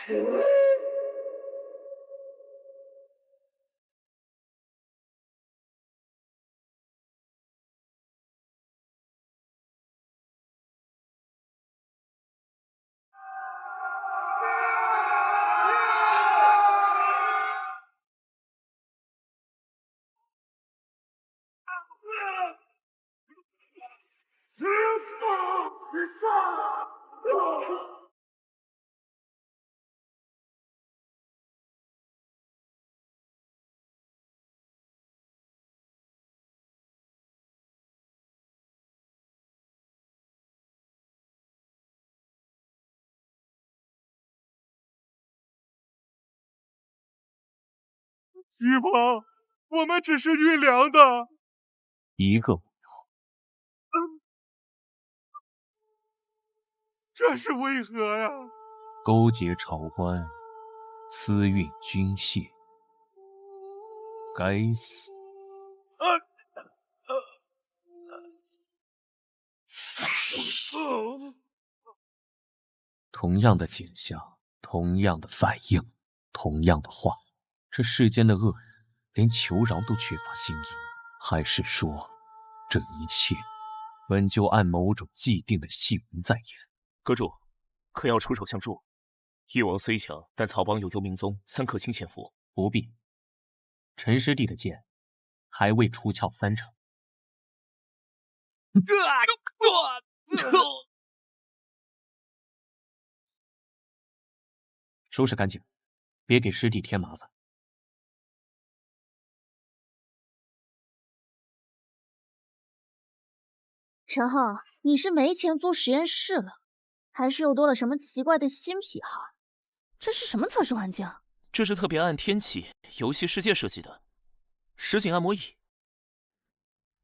师傅，我们只是运粮的。一个这是为何呀？勾结朝官，私运军械，该死！同样的景象，同样的反应，同样的话，这世间的恶人连求饶都缺乏心意，还是说，这一切本就按某种既定的戏文在演？阁主，可要出手相助？翼王虽强，但曹帮有幽冥宗3颗星潜伏。不必，陈师弟的剑还未出鞘3成。收拾干净，别给师弟添麻烦。陈浩，你是没钱租实验室了，还是又多了什么奇怪的新癖好？这是什么测试环境？这是特别按天启游戏世界设计的实景按摩椅，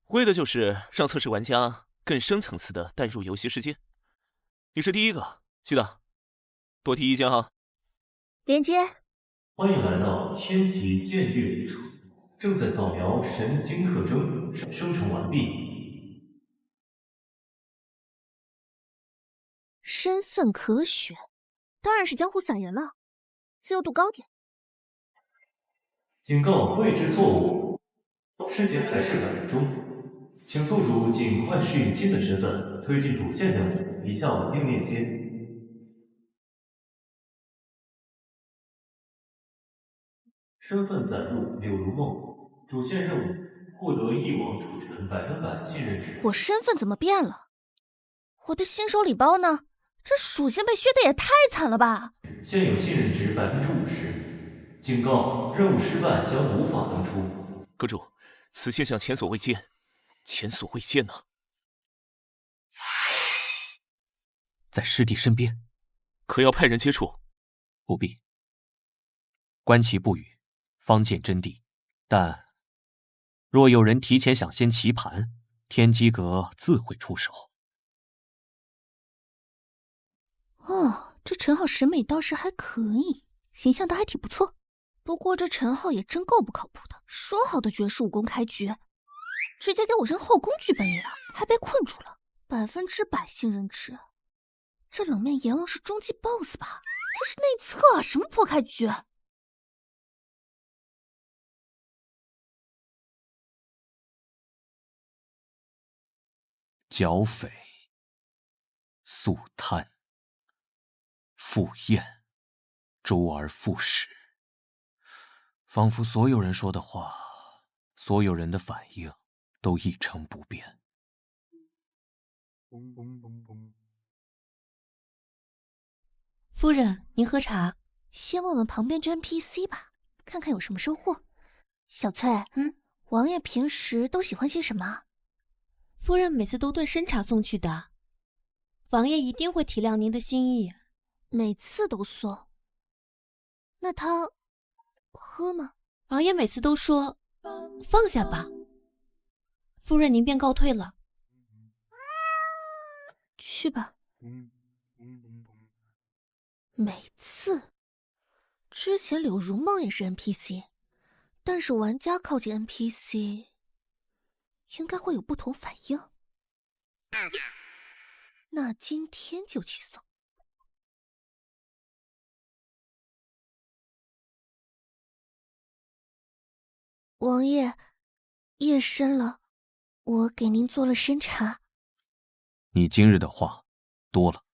为的就是让测试玩家更深层次的带入游戏世界。你是第一个，记得多提意见哈。连接。欢迎来到天启剑域旅程，正在扫描神经特征，生成完毕。身份可选，当然是江湖散人了，自由度高点。警告：位置错误，尸检还是反应中，请宿主尽快适应新的身份，推进主线任务。以下稳定链接。身份载入柳如梦，主线任务获得翼王主神100%信任值。我身份怎么变了？我的新手礼包呢？这属性被削的也太惨了吧！现有信任值50%，警告：任务失败将无法登出。阁主，此现象前所未见，前所未见呐！在师弟身边，可要派人接触？不必。观其不语，方见真谛。但若有人提前想先棋盘，天机阁自会出手。哦，这陈浩审美倒是还可以，形象倒还挺不错。不过这陈浩也真够不靠谱的，说好的绝世武功开局，直接给我扔后宫剧本里了，还被困住了，100%信任值。这冷面阎王是终极 BOSS 吧？这是内测，什么破开局？剿匪、肃贪、赴宴、周而复始，仿佛所有人说的话，所有人的反应都一成不变。夫人，您喝茶。先问问旁边这 NPC 吧，看看有什么收获。小翠，王爷平时都喜欢些什么？夫人每次都炖参茶送去的，王爷一定会体谅您的心意。每次都送？那他喝吗？王爷每次都说放下吧。夫人您便告退了。去吧。每次？之前柳如梦也是 NPC， 但是玩家靠近 NPC 应该会有不同反应。那今天就去送。王爷，夜深了，我给您做了参茶。你今日的话多了。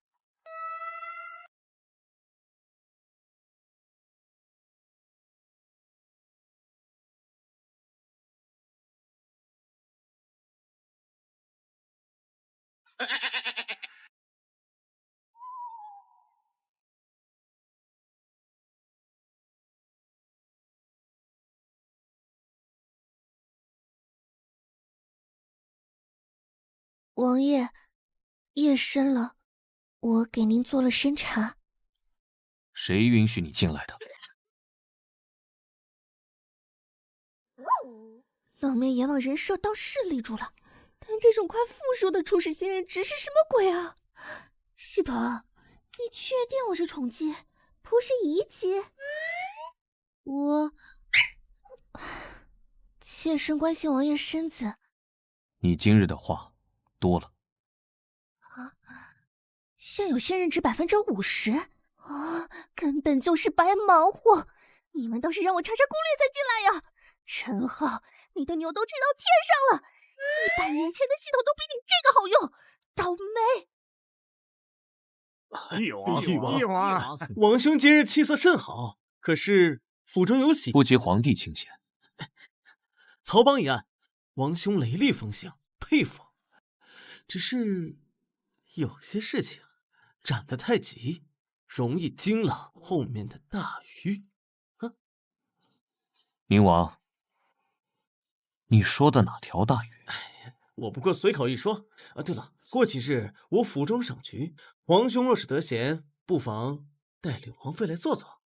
王爷，夜深了，我给您做了参茶。谁允许你进来的？冷面阎王人设倒是立住了，但这种快复数的初始新人值是什么鬼啊？系统，你确定我是宠姬，不是遗姬？我妾身关心王爷身子。你今日的话多了。现有新人值50%啊，根本就是白忙活！你们倒是让我查查攻略再进来呀！陈浩，你的牛都锯到天上了，100年前的系统都比你这个好用，倒霉！翼王，王兄今日气色甚好，可是府中有喜？不及皇帝清闲。曹邦一案，王兄雷厉风行，佩服。只是有些事情斩得太急，容易惊了后面的大鱼。冥王，你说的哪条大鱼？我不过随口一说。对了，过几日我府中赏菊，皇兄若是得闲，不妨带领王妃来坐坐，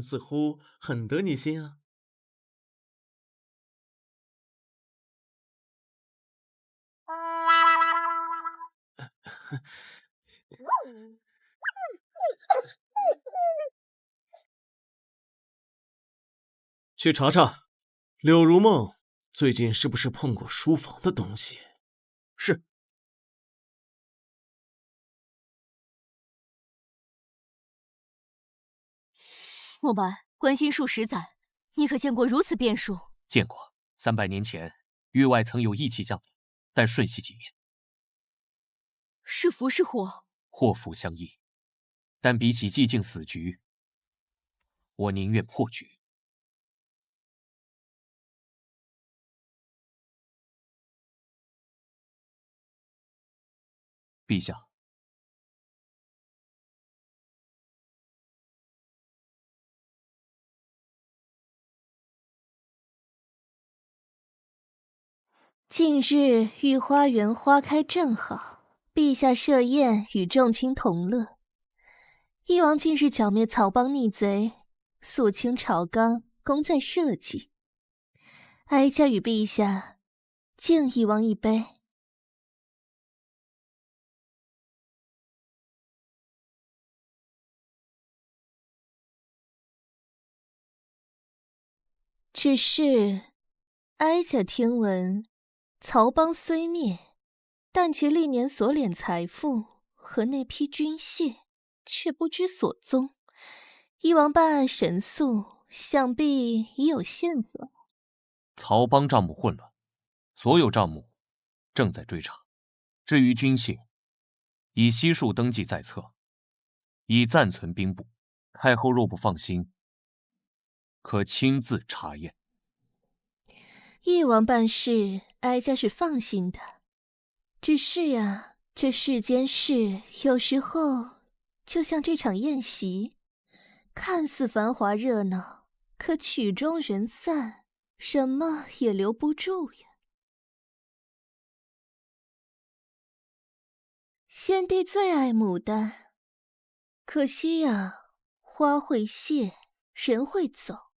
似乎很得你心啊。去查查柳如梦最近是不是碰过书房的东西。是。莫白，关心数十载，你可见过如此变数？见过。300年前，域外曾有义气降临，但瞬息即灭。是福是祸？祸福相依，但比起寂静死局，我宁愿破局。陛下，近日御花园花开正好，陛下设宴与众卿同乐。翼王近日剿灭曹邦逆贼，肃清朝纲，功在社稷。哀家与陛下敬翼王一杯。只是哀家听闻，曹邦虽灭，但其历年所敛财富和那批军械却不知所踪。翼王办案神速，想必已有线索。曹邦账目混乱，所有账目正在追查。至于军械，已悉数登记在册，已暂存兵部。太后若不放心，可亲自查验。翼王办事，哀家是放心的。只是呀，这世间事有时候就像这场宴席，看似繁华热闹，可曲终人散，什么也留不住呀。先帝最爱牡丹，可惜呀，花会谢，人会走。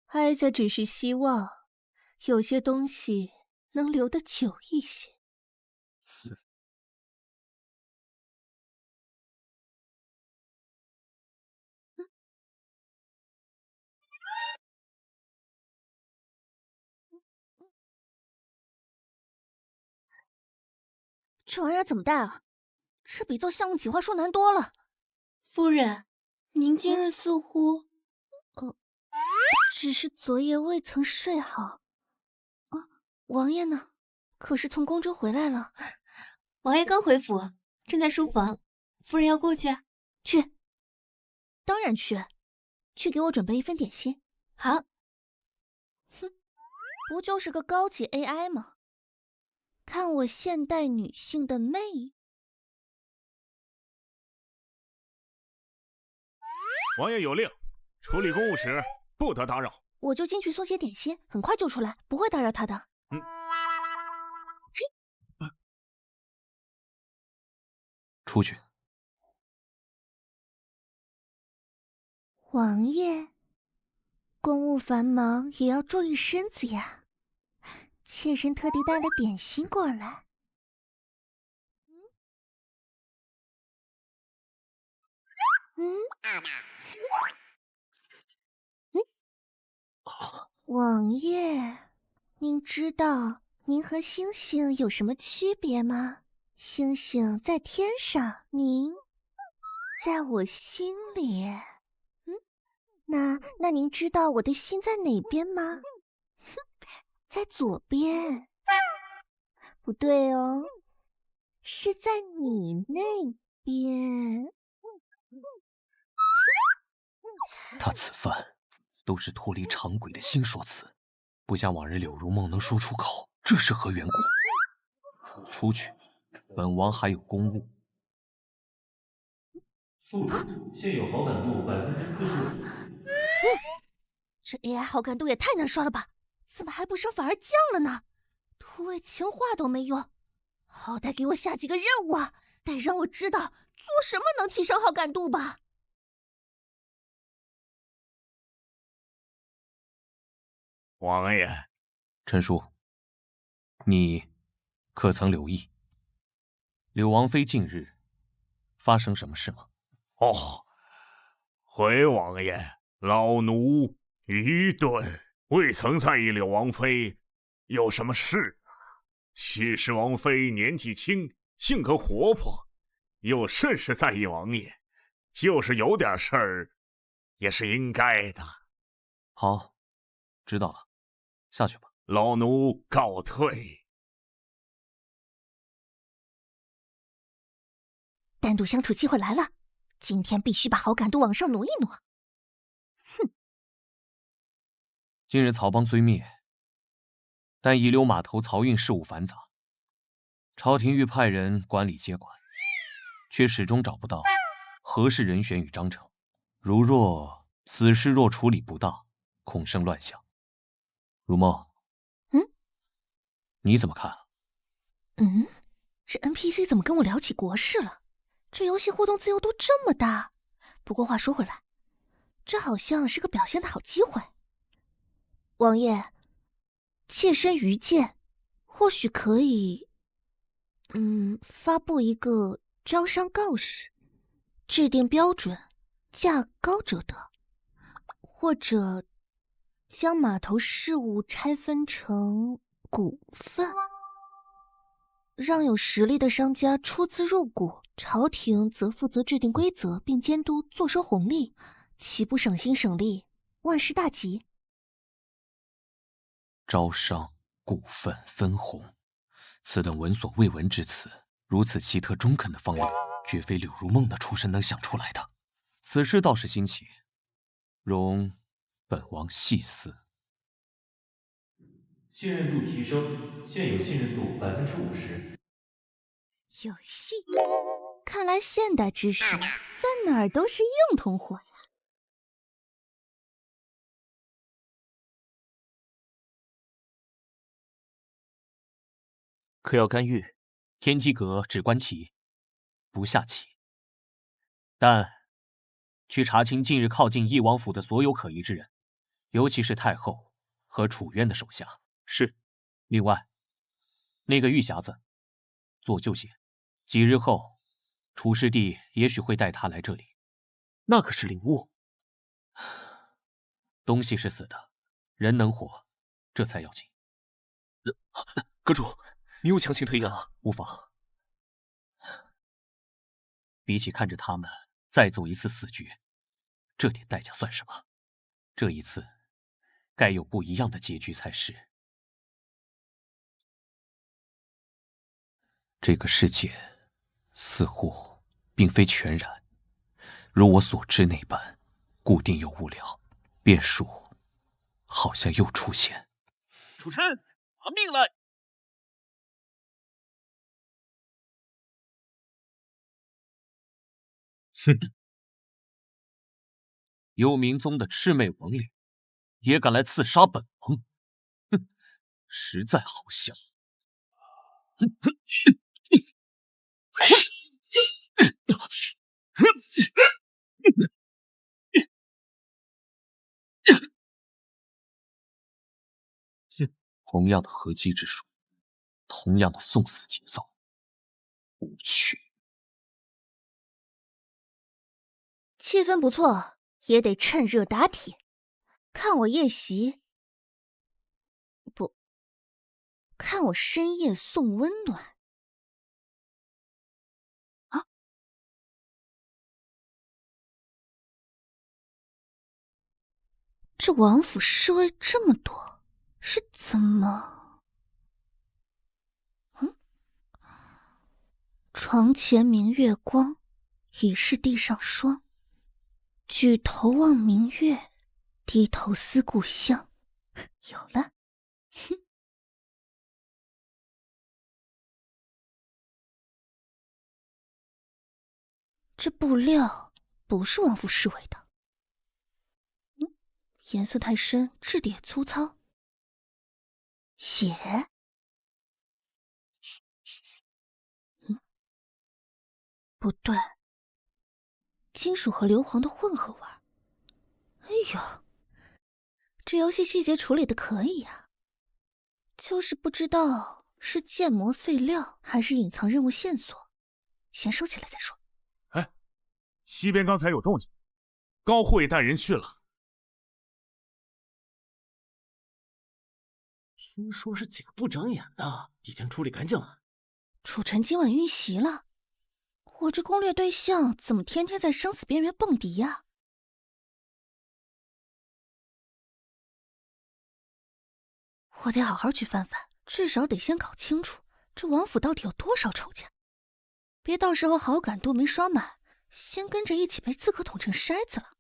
哀家只是希望有些东西能留得久一些。这玩意儿怎么带啊？这比做项目企划书难多了。夫人，您今日似乎……只是昨夜未曾睡好，王爷呢？可是从宫中回来了。王爷刚回府，正在书房。夫人要过去啊？去。当然去。去给我准备一份点心。好。哼，不就是个高级 AI 吗？看我现代女性的魅。王爷有令，处理公务时不得打扰。我就进去送些点心，很快就出来，不会打扰他的。出去。王爷，公务繁忙也要注意身子呀。妾身特地带了点心过来。王爷，您知道您和星星有什么区别吗？星星在天上，您在我心里。那您知道我的心在哪边吗？在左边。不对哦，是在你那边。他此番都是脱离常轨的新说辞，不像往日柳如梦能说出口，这是何缘故？出去，本王还有公务。宿主现有好感度45%。这 AI 好感度也太难刷了吧？怎么还不升反而降了呢？土味情话都没用，好歹给我下几个任务啊！得让我知道做什么能提升好感度吧。王爷，陈叔，你可曾留意柳王妃近日发生什么事吗？哦，回王爷，老奴愚钝，未曾在意柳王妃有什么事。许氏王妃年纪轻，性格活泼，又甚是在意王爷，就是有点事儿，也是应该的。好，知道了，下去吧。老奴告退。单独相处机会来了，今天必须把好感度往上挪一挪。哼！近日曹帮虽灭，但遗留码头漕运事务繁杂，朝廷欲派人管理接管，却始终找不到合适人选与章程。如若此事若处理不当，恐生乱象。如梦，你怎么看？这 NPC 怎么跟我聊起国事了？这游戏互动自由度这么大。不过话说回来，这好像是个表现的好机会。王爷，妾身愚见，或许可以，发布一个招商告示，制定标准，价高者得，或者将码头事务拆分成股份，让有实力的商家出资入股，朝廷则负责制定规则并监督坐收红利，岂不省心省力，万事大吉？招商、股份、分红，此等闻所未闻之词，如此奇特中肯的方略，绝非柳如梦的出身能想出来的。此事倒是新奇，容本王细思。信任度提升，现有信任度50%。有戏！看来现代知识在哪儿都是硬通货呀。可要干预？天机阁只观其，不下棋。但去查清近日靠近翼王府的所有可疑之人，尤其是太后和楚渊的手下。是。另外，那个玉匣子，做就些。几日后，楚师弟也许会带他来这里。那可是灵物。东西是死的，人能活，这才要紧。阁主，你又强行推让，无妨。比起看着他们再走一次死局，这点代价算什么？这一次，该有不一样的结局才是。这个世界似乎并非全然如我所知那般固定又无聊，变数好像又出现。楚琛，拿命来！哼！幽冥宗的魑魅魍魉也敢来刺杀本王，哼，实在好笑。同样的合击之术，同样的送死节奏，无趣。气氛不错，也得趁热打铁。看我夜袭，不，看我深夜送温暖。啊！这王府侍卫这么多，是怎么？床前明月光，疑是地上霜。举头望明月，低头思故乡。有了，哼！这布料不是王府侍卫的，颜色太深，质地也粗糙。血？不对，金属和硫磺的混合味。哎呦，这游戏细节处理的可以呀，就是不知道是建模废料还是隐藏任务线索，先收起来再说。哎，西边刚才有动静，高护卫带人去了。听说是几个不长眼的已经处理干净了。楚晨今晚遇袭了，我这攻略对象怎么天天在生死边缘蹦迪呀？我得好好去翻翻，至少得先搞清楚这王府到底有多少仇家，别到时候好感度没刷满，先跟着一起被刺客捅成筛子了。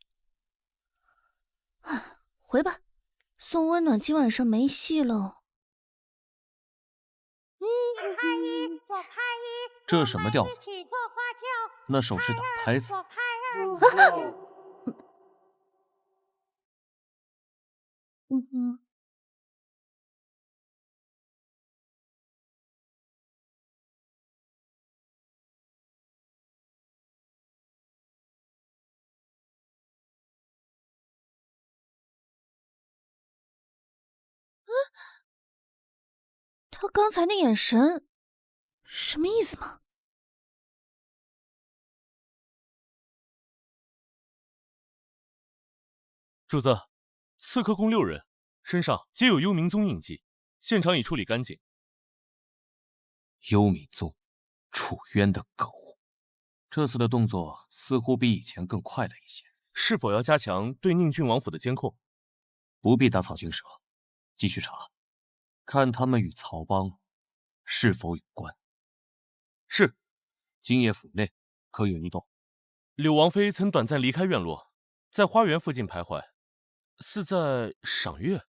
啊，回吧，送温暖今晚上没戏喽。这什么调子？那手是打拍子。他刚才那眼神，什么意思吗？主子，刺客共6人，身上皆有幽冥宗印记，现场已处理干净。幽冥宗，楚渊的狗，这次的动作似乎比以前更快了一些。是否要加强对宁郡王府的监控？不必打草惊蛇，继续查，看他们与曹帮是否有关。是。今夜府内可有异动？柳王妃曾短暂离开院落，在花园附近徘徊，似在赏月，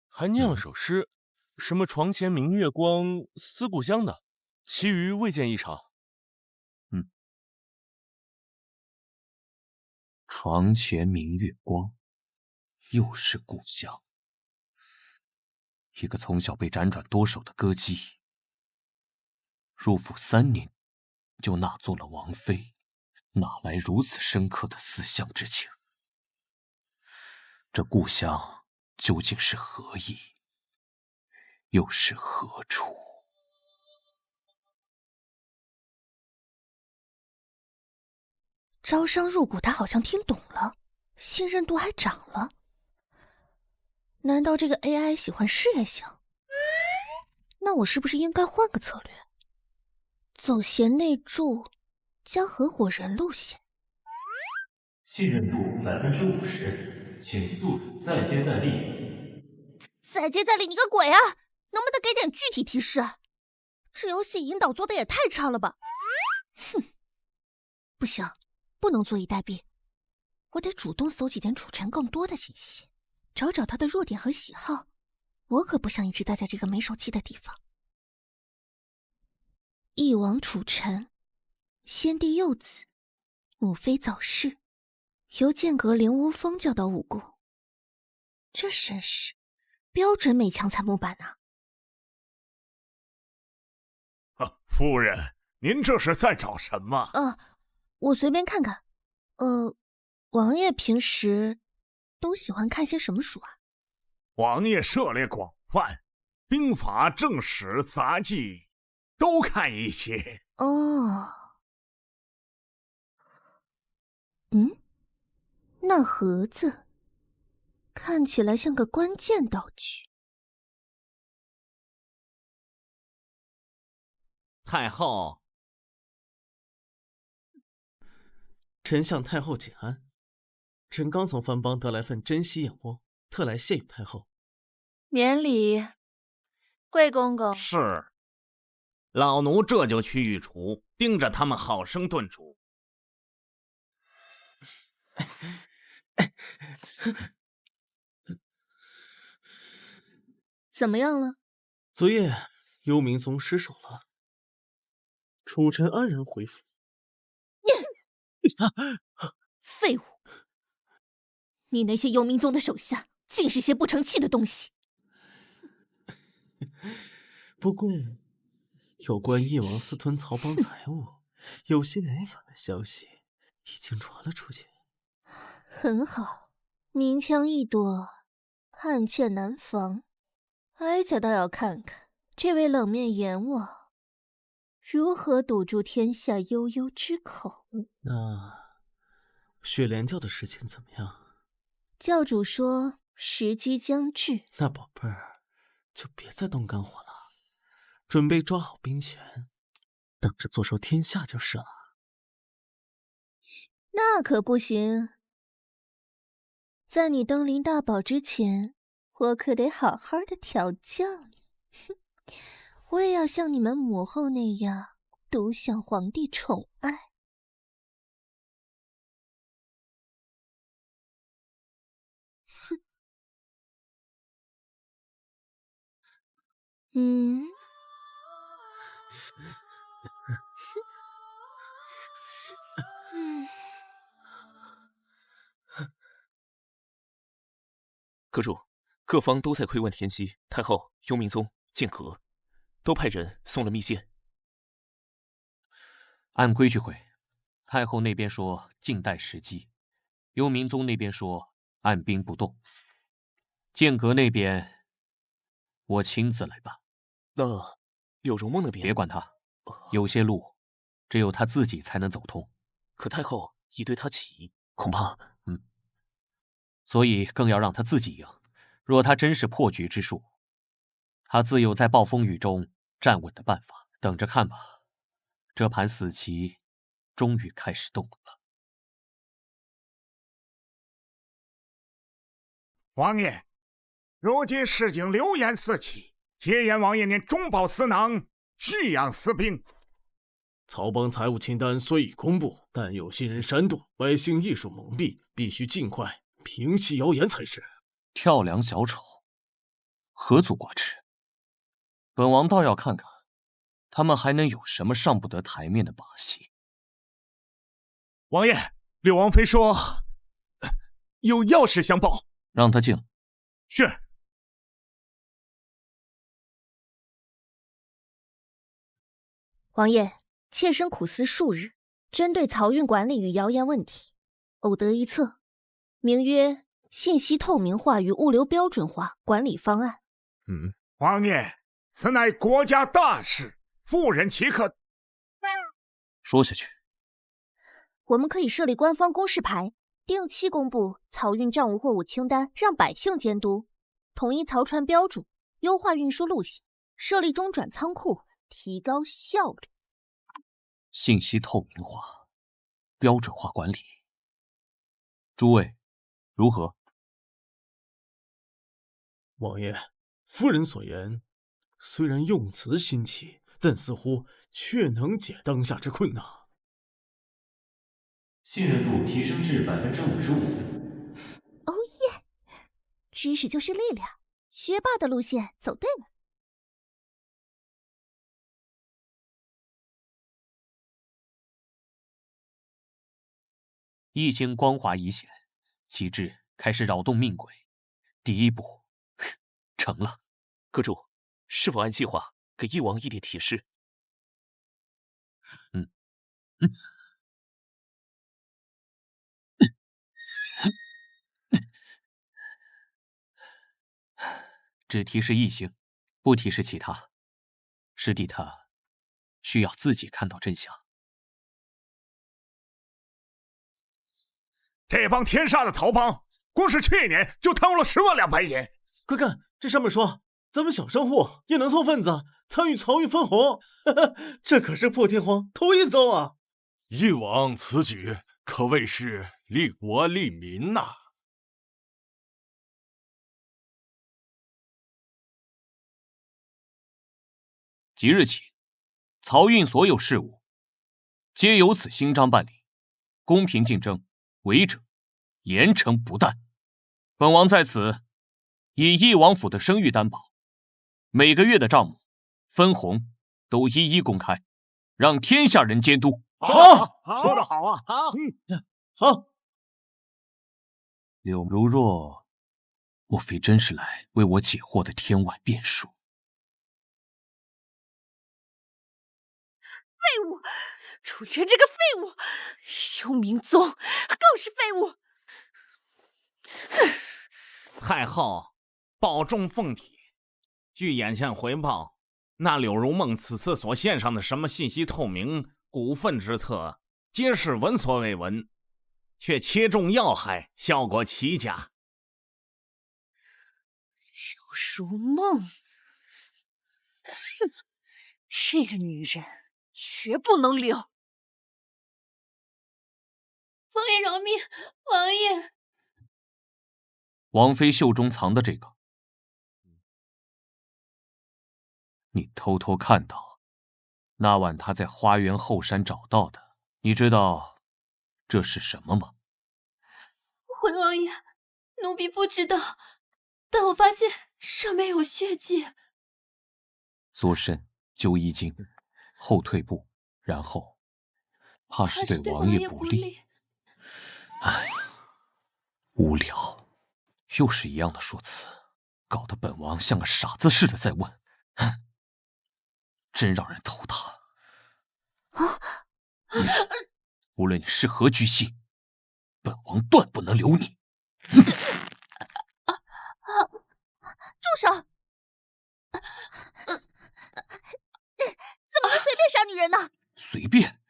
还念了首诗，什么床前明月光，思故乡的，其余未见异常。床前明月光，又是故乡。一个从小被辗转多手的歌姬，入府3年就纳做了王妃，哪来如此深刻的思乡之情？这故乡究竟是何意，又是何处？招商入股，他好像听懂了，信任度还涨了。难道这个 AI 喜欢事业型？那我是不是应该换个策略，走贤内助加合伙人路线？信任度50%，请速再接再厉。再接再厉，你个鬼啊！能不能给点具体提示？这游戏引导做的也太差了吧！哼，不行，不能坐以待毙，我得主动搜集点楚尘更多的信息，找找他的弱点和喜好。我可不想一直待在这个没手机的地方。翼王楚尘，先帝幼子，母妃早逝，由剑阁灵无风教导武功，这身世标准美强残木板啊！夫人，您这是在找什么？我随便看看。王爷平时都喜欢看些什么书啊？王爷涉猎广泛，兵法、正史、杂技都看一些。那盒子看起来像个关键道具。太后，臣向太后请安。臣刚从藩邦得来份珍稀燕窝，特来谢与太后。免礼，贵公公。是，老奴这就去御厨，盯着他们好生炖煮。怎么样了？昨夜幽冥宗失守了，楚臣安然回府。废物！你那些幽冥宗的手下，尽是些不成器的东西。不过，有关翼王私吞曹邦财物，有些违法的消息已经传了出去。很好，明枪易躲，暗箭难防。哀家倒要看看这位冷面阎王如何堵住天下悠悠之口。那雪莲教的事情怎么样？教主说时机将至。那宝贝儿，就别再动肝火了，准备抓好兵权，等着坐收天下就是了。那可不行，在你登临大宝之前，我可得好好的调教你。我也要像你们母后那样独享皇帝宠爱。阁主，各方都在窥问天机，太后、幽冥宗、剑阁都派人送了密线。按规矩回，太后那边说静待时机，幽冥宗那边说按兵不动，剑阁那边我亲自来办。那柳容梦那边，别管他，有些路只有他自己才能走通。可太后已对他起疑，恐怕……所以更要让他自己赢。若他真是破局之术，他自有在暴风雨中站稳的办法。等着看吧，这盘死棋终于开始动了。王爷，如今市井流言四起，皆言王爷念中饱私囊，蓄养私兵。曹邦财务清单虽已公布，但有心人煽动，百姓易受蒙蔽，必须尽快平息谣言才是。跳梁小丑，何足挂齿？本王倒要看看，他们还能有什么上不得台面的把戏。王爷，柳王妃说有要事相报，让他进来。是。王爷，妾身苦思数日，针对漕运管理与谣言问题，偶得一策，名曰《信息透明化与物流标准化管理方案》。王爷，此乃国家大事，妇人岂可……说下去。我们可以设立官方公示牌，定期公布漕运账务货物清单，让百姓监督，统一漕船标准，优化运输路线，设立中转仓库，提高效率。信息透明化、标准化管理，诸位如何？王爷，夫人所言虽然用词新奇，但似乎却能解当下之困难。信任度提升至55%。哦耶！知识就是力量，学霸的路线走对了。一星光华已显，其志开始扰动命轨。第一步，成了。阁主，是否按计划给翼王一点提示？只提示一星，不提示其他。师弟他需要自己看到真相。这帮天杀的曹帮，光是去年就贪污了10万两白银。快看，这上面说咱们小商户也能凑份子参与漕运分红，这可是破天荒头一遭啊！翼王此举可谓是利国利民呐。即日起，漕运所有事务皆由此新章办理，公平竞争，违者严惩不贷。本王在此以翼王府的声誉担保，每个月的账目、分红都一一公开，让天下人监督。好，说得好啊！好。柳如若，莫非真是来为我解惑的天外变数？废物！楚渊这个废物，幽冥宗更是废物。太后，保重凤体。据眼线回报，那柳如梦此次所献上的什么信息透明、股份之册，皆是闻所未闻，却切中要害，效果奇佳。柳如梦，哼，这个女人绝不能留。王爷饶命！王爷，王妃袖中藏的这个，你偷偷看到，那晚他在花园后山找到的，你知道这是什么吗？回王爷，奴婢不知道，但我发现上面有血迹。缩身揪衣襟，后退步，然后怕是对王爷不利。哎呀，无聊，又是一样的说辞，搞得本王像个傻子似的在问，真让人头大。无论你是何居心，本王断不能留你。住手！怎么能随便杀女人呢？随便？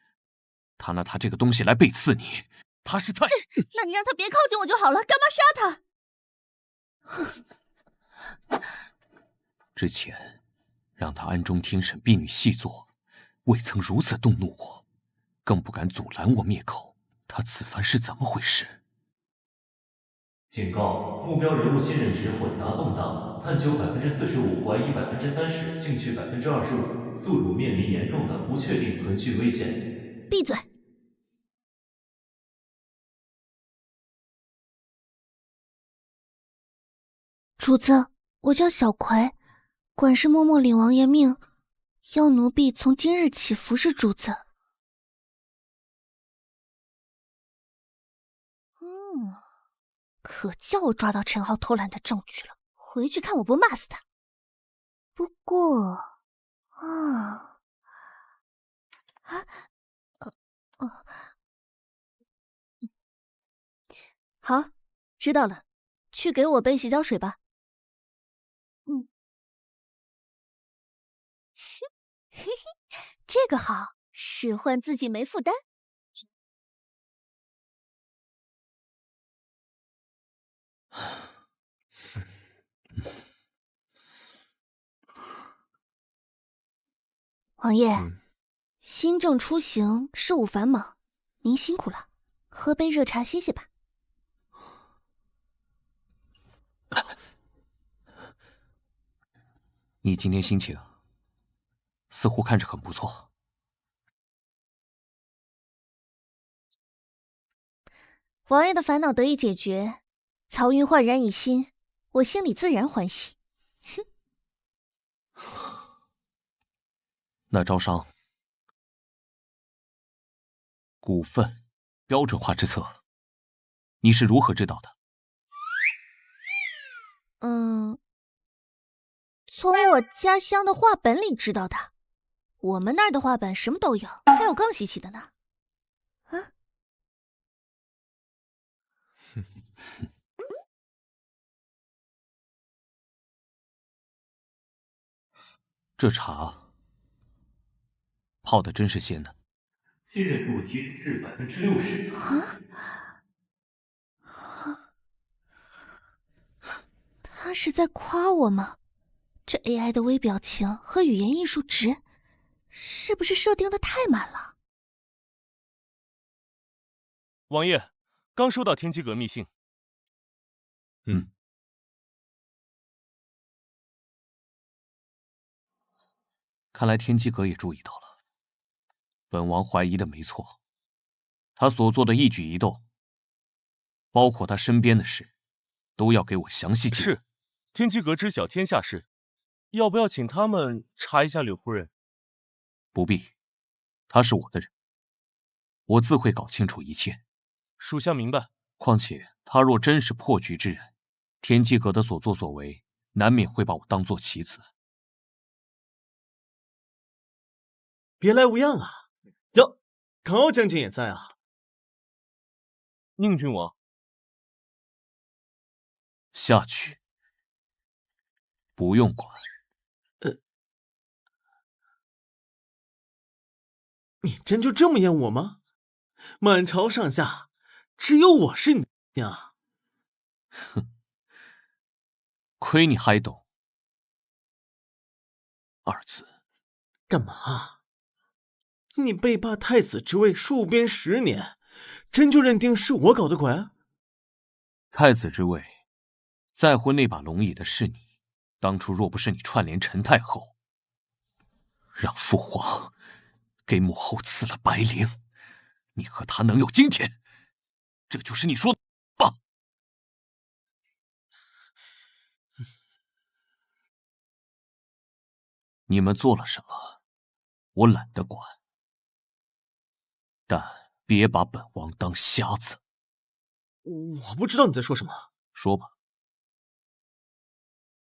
他拿他这个东西来背刺你，他是太……那你让他别靠近我就好了，干嘛杀他？之前让他暗中听审婢女细作，未曾如此动怒我，更不敢阻拦我灭口。他此番是怎么回事？警告：目标人物信任值混杂动荡，探究45%，怀疑30%，兴趣25%，宿主面临严重的不确定存续危险。闭嘴！主子，我叫小葵，管事嬷嬷领王爷命，要奴婢从今日起服侍主子。可叫我抓到陈浩偷懒的证据了，回去看我不骂死他。不过，好，知道了，去给我备洗脚水吧。嘿嘿，这个好，使唤自己没负担。王爷，新政出行，事务繁忙，您辛苦了，喝杯热茶歇歇吧。你今天心情似乎看着很不错。王爷的烦恼得以解决，曹云焕然一新，我心里自然欢喜。哼。那招商股份标准化之策，你是如何知道的？从我家乡的画本里知道的。我们那儿的画本什么都有，还有更稀奇的呢。啊？这茶泡的真是鲜呢。信任度提升至60%。他是在夸我吗？这 AI 的微表情和语言艺术值，是不是设定的太满了？王爷，刚收到天机阁密信。看来天机阁也注意到了，本王怀疑的没错，他所做的一举一动，包括他身边的事，都要给我详细记录。是，天机阁知晓天下事，要不要请他们查一下柳夫人？不必，他是我的人，我自会搞清楚一切。属下明白。况且他若真是破局之人，天机阁的所作所为，难免会把我当作棋子。别来无恙啊！哟，高将军也在啊。宁郡王，下去，不用管。你真就这么厌我吗？满朝上下，只有我是你呀！哼，亏你还懂二字。干嘛？你被罢太子之位戍边10年，真就认定是我搞的鬼？太子之位，在乎那把龙椅的是你。当初若不是你串联陈太后，让父皇给母后赐了白绫，你和他能有今天？这就是你说的吧？你们做了什么，我懒得管，但别把本王当瞎子。我不知道你在说什么。说吧，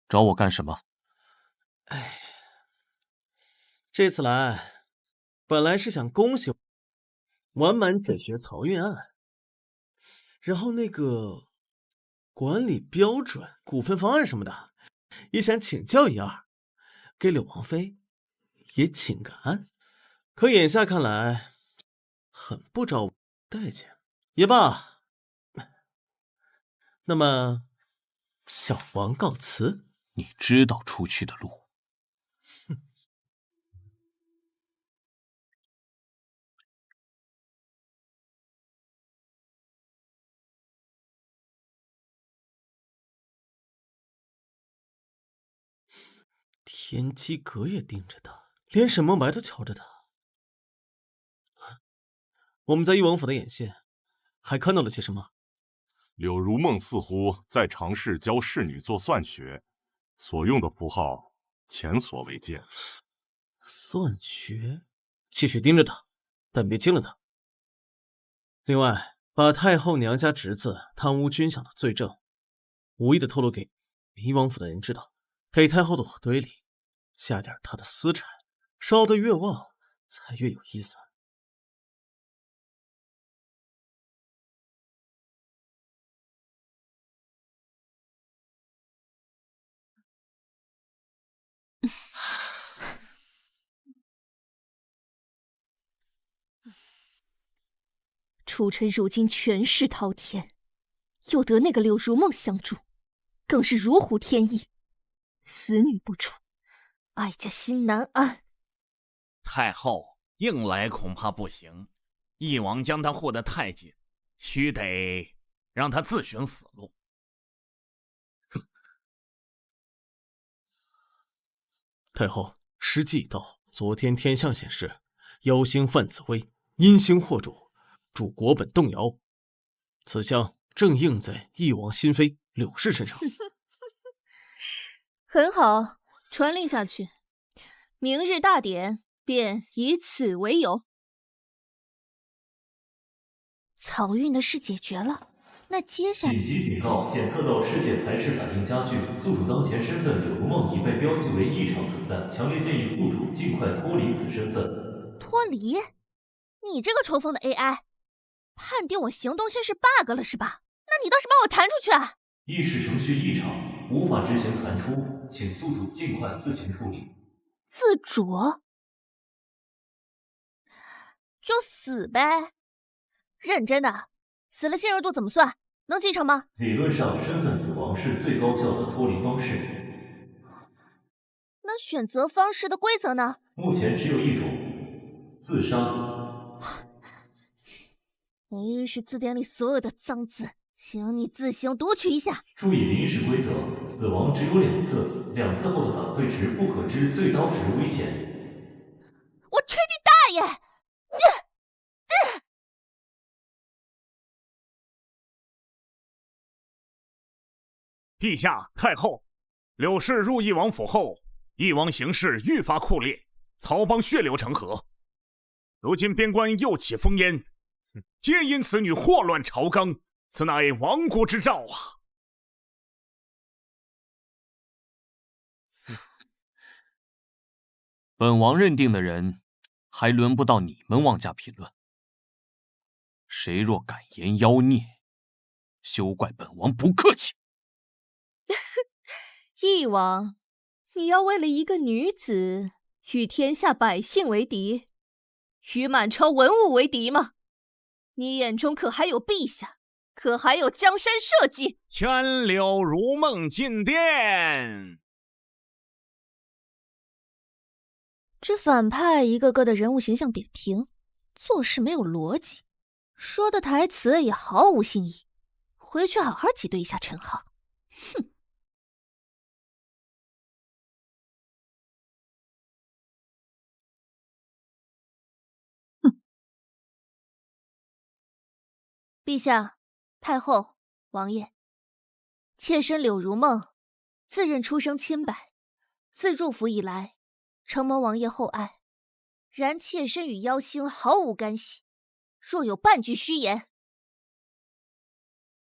找我干什么？哎，这次来，本来是想恭喜完满解决漕运案，然后那个管理标准、股份方案什么的，也想请教一二，给柳王妃也请个安。可眼下看来，很不招待见。也罢，那么小王告辞。你知道出去的路。天机阁也盯着他，连沈梦白都瞧着他。我们在翼王府的眼线，还看到了些什么？柳如梦似乎在尝试教侍女做算学，所用的符号前所未见。算学，继续盯着他，但别惊了他。另外，把太后娘家侄子贪污军饷的罪证，无意的透露给翼王府的人知道，给太后的火堆里下点他的私产，烧得越旺，才越有意思。楚臣如今权势滔天，又得那个柳如梦相助，更是如虎添翼。此女不出，哀家心难安。太后硬来恐怕不行，翼王将她护得太紧，须得让她自寻死路。太后，时机已到，昨天天象显示，妖星范紫薇阴星惑主，主国本动摇。此象正应在翼王新妃柳氏身上。很好，传令下去，明日大典便以此为由。漕运的事解决了，那接下来……紧急警告！检测到世界排斥反应加剧，宿主当前身份柳如梦已被标记为异常存在，强烈建议宿主尽快脱离此身份。脱离？你这个抽风的 AI， 判定我行动线是 bug 了是吧？那你倒是把我弹出去啊！议事程序异常，无法执行弹出，请宿主尽快自行处理。自主？就死呗！认真的，死了信任度怎么算？能继承吗？理论上，身份死亡是最高效的脱离方式。那选择方式的规则呢？目前只有一种：自杀。每日是字典里所有的脏字，请你自行读取一下。注意临时规则：死亡只有2次，2次后的反馈值不可知最高值危险。我吹你大爷！陛下、太后，柳氏入翼王府后，翼王行事愈发酷烈，曹邦血流成河。如今边关又起烽烟，皆因此女祸乱朝纲，此乃亡国之兆啊！本王认定的人，还轮不到你们妄加评论。谁若敢言妖孽，休怪本王不客气。翼王，你要为了一个女子与天下百姓为敌，与满朝文武为敌吗？你眼中可还有陛下？可还有江山社稷？宣柳如梦进殿。这反派一个个的人物形象点评，做事没有逻辑，说的台词也毫无新意。回去好好挤兑一下陈浩。哼！陛下、太后、王爷，妾身柳如梦，自认出生清白，自入府以来，承蒙王爷厚爱，然妾身与妖星毫无干系，若有半句虚言，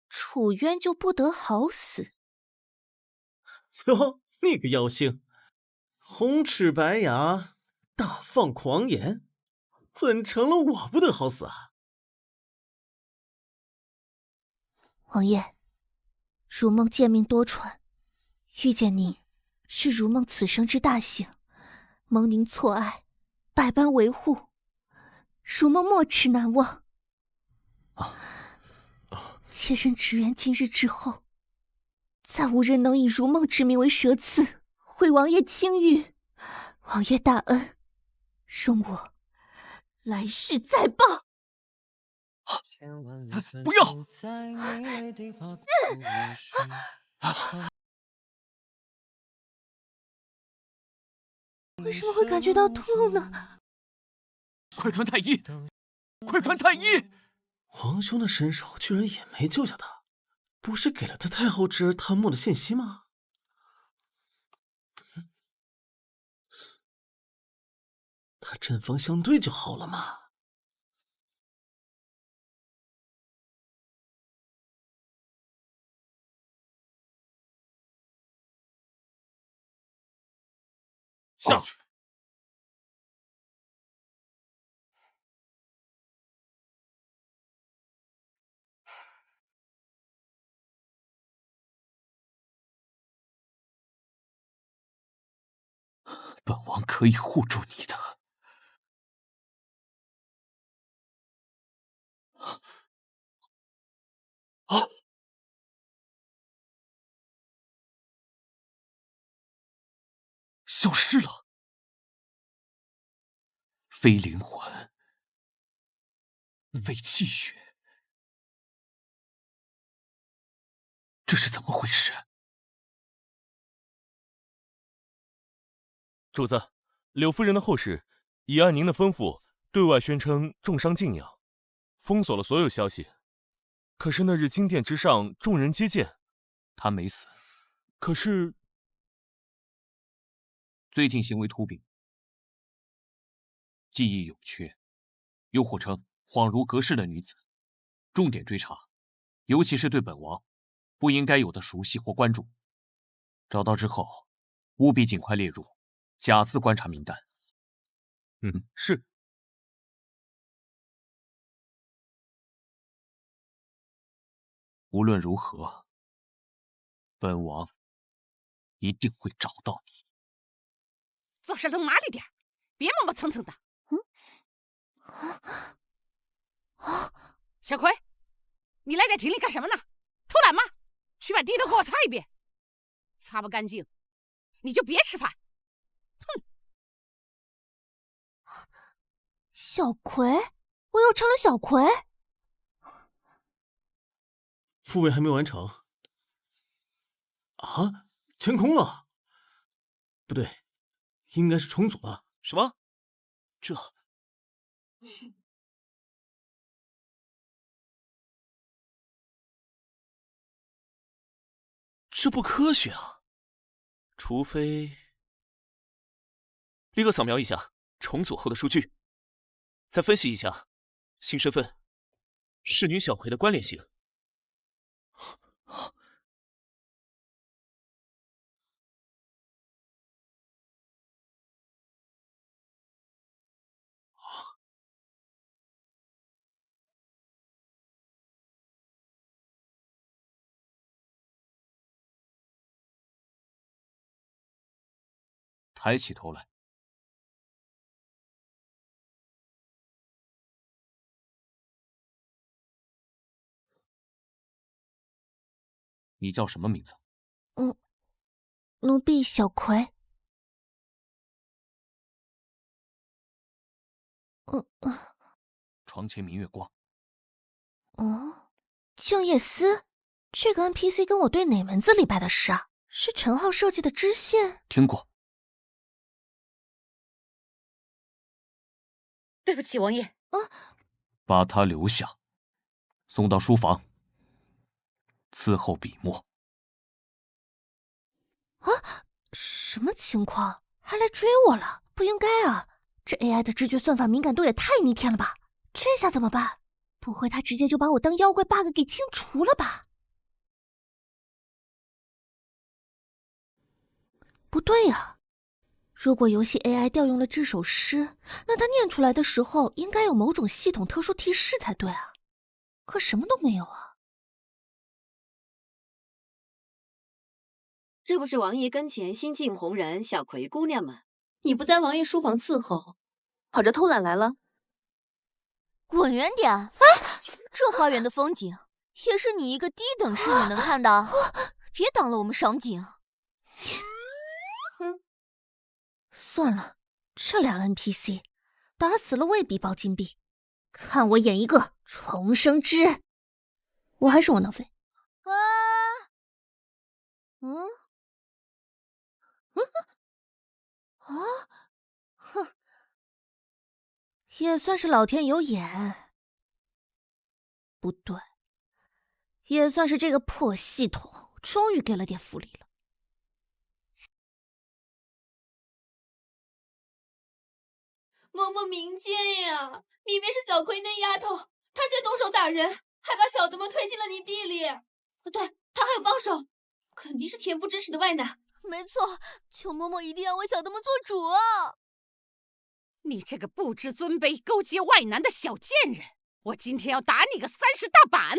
楚渊就不得好死。哟，那个妖星，红齿白牙，大放狂言，怎成了我不得好死啊？王爷，如梦贱命多舛，遇见您是如梦此生之大幸，蒙您错爱，百般维护，如梦没齿难忘。妾身只愿今日之后，再无人能以如梦之名为蛇刺，毁王爷清誉。王爷大恩，容我来世再报。不要！为什么会感觉到痛呢？快传太医！快传太医！皇兄的身手居然也没救下他，不是给了他太后侄儿探墓的信息吗？他针锋相对就好了嘛。下去。本王可以护住你的。啊！消失了。非灵魂，非气血，这是怎么回事？主子，柳夫人的后事已按您的吩咐对外宣称重伤静养，封锁了所有消息。可是那日金殿之上，众人接见，他没死。可是最近行为突变，记忆有缺，又或称恍如隔世的女子，重点追查，尤其是对本王不应该有的熟悉或关注。找到之后，务必尽快列入甲次观察名单。是。无论如何，本王一定会找到你。做事都麻利点，别磨磨蹭蹭的。小葵，你赖在亭里干什么呢？偷懒吗？去把地都给我擦一遍，擦不干净你就别吃饭。哼！小葵，我又成了小葵。复位还没完成啊？清空了？不对，应该是重组了。什么？这不科学啊！除非立刻扫描一下重组后的数据，再分析一下新身份侍女小葵的关联性。抬起头来。你叫什么名字？奴婢小葵。床前明月光。静夜思，这个 NPC 跟我对哪门子礼拜的诗啊？是陈浩设计的支线？听过。对不起，王爷。把他留下，送到书房，伺候笔墨。什么情况？还来追我了？不应该啊！这 AI 的知觉算法敏感度也太逆天了吧？这下怎么办？不会他直接就把我当妖怪 bug 给清除了吧？不对呀，如果游戏 AI 调用了这首诗，那它念出来的时候应该有某种系统特殊提示才对啊，可什么都没有啊。这不是王爷跟前新晋红人小葵姑娘吗？你不在王爷书房伺候，跑这偷懒来了？滚远点！这花园的风景也是你一个低等侍女能看的，别挡了我们赏景。算了，这俩 NPC 打死了未必包金币，看我演一个重生之，我还是窝囊废。哼，也算是老天有眼。不对，也算是这个破系统终于给了点福利了。嬷嬷明鉴呀，明明是小葵那丫头，她先动手打人，还把小的们推进了泥地里。对，她还有帮手，肯定是恬不知耻的外男。没错，求嬷嬷一定要为小的们做主啊！你这个不知尊卑、勾结外男的小贱人，我今天要打你个30大板！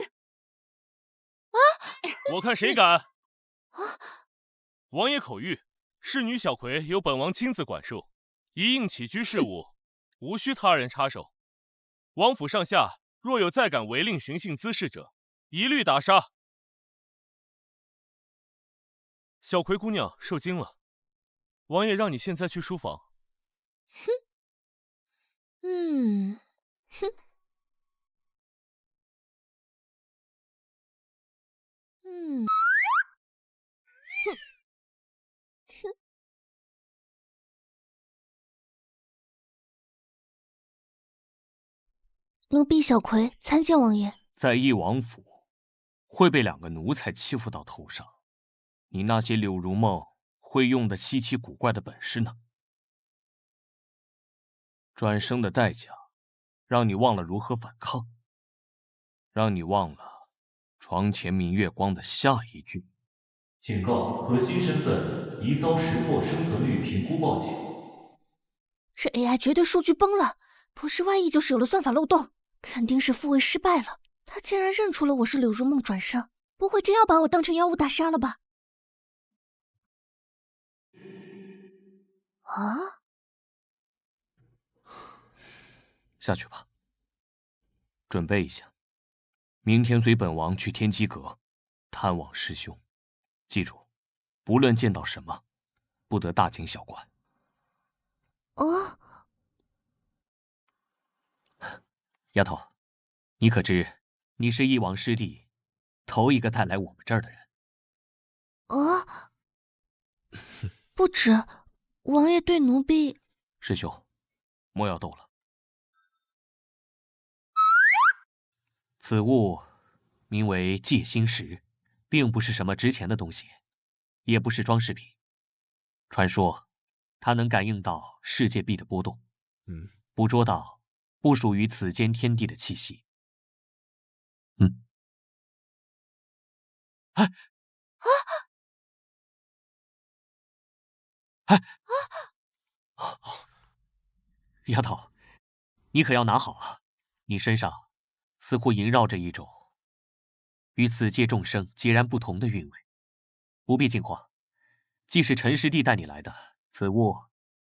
我看谁敢！王爷口谕，侍女小葵由本王亲自管束，一应起居事务，无需他人插手。王府上下若有再敢违令寻衅滋事者，一律打杀。小葵姑娘受惊了，王爷让你现在去书房。哼。奴婢小葵参见王爷。在翼王府，会被2个奴才欺负到头上，你那些柳如梦会用的稀奇古怪的本事呢？转生的代价，让你忘了如何反抗，让你忘了床前明月光的下一句。警告：核心身份疑遭识破生存率评估报警。这 AI 绝对数据崩了，不是外溢就是有了算法漏洞，肯定是复位失败了。他竟然认出了我是柳如梦转生，不会真要把我当成妖物大杀了吧？啊！下去吧，准备一下，明天随本王去天机阁探望师兄。记住，不论见到什么，不得大惊小怪。哦，丫头，你可知你是翼王师弟头一个带来我们这儿的人？啊！不止，王爷对奴婢……师兄，莫要斗了。此物名为戒心石，并不是什么值钱的东西，也不是装饰品。传说，它能感应到世界壁的波动，捕捉到不属于此间天地的气息。丫头，你可要拿好啊！你身上似乎萦绕着一种与此界众生截然不同的韵味，不必惊慌。既是陈师弟带你来的，此物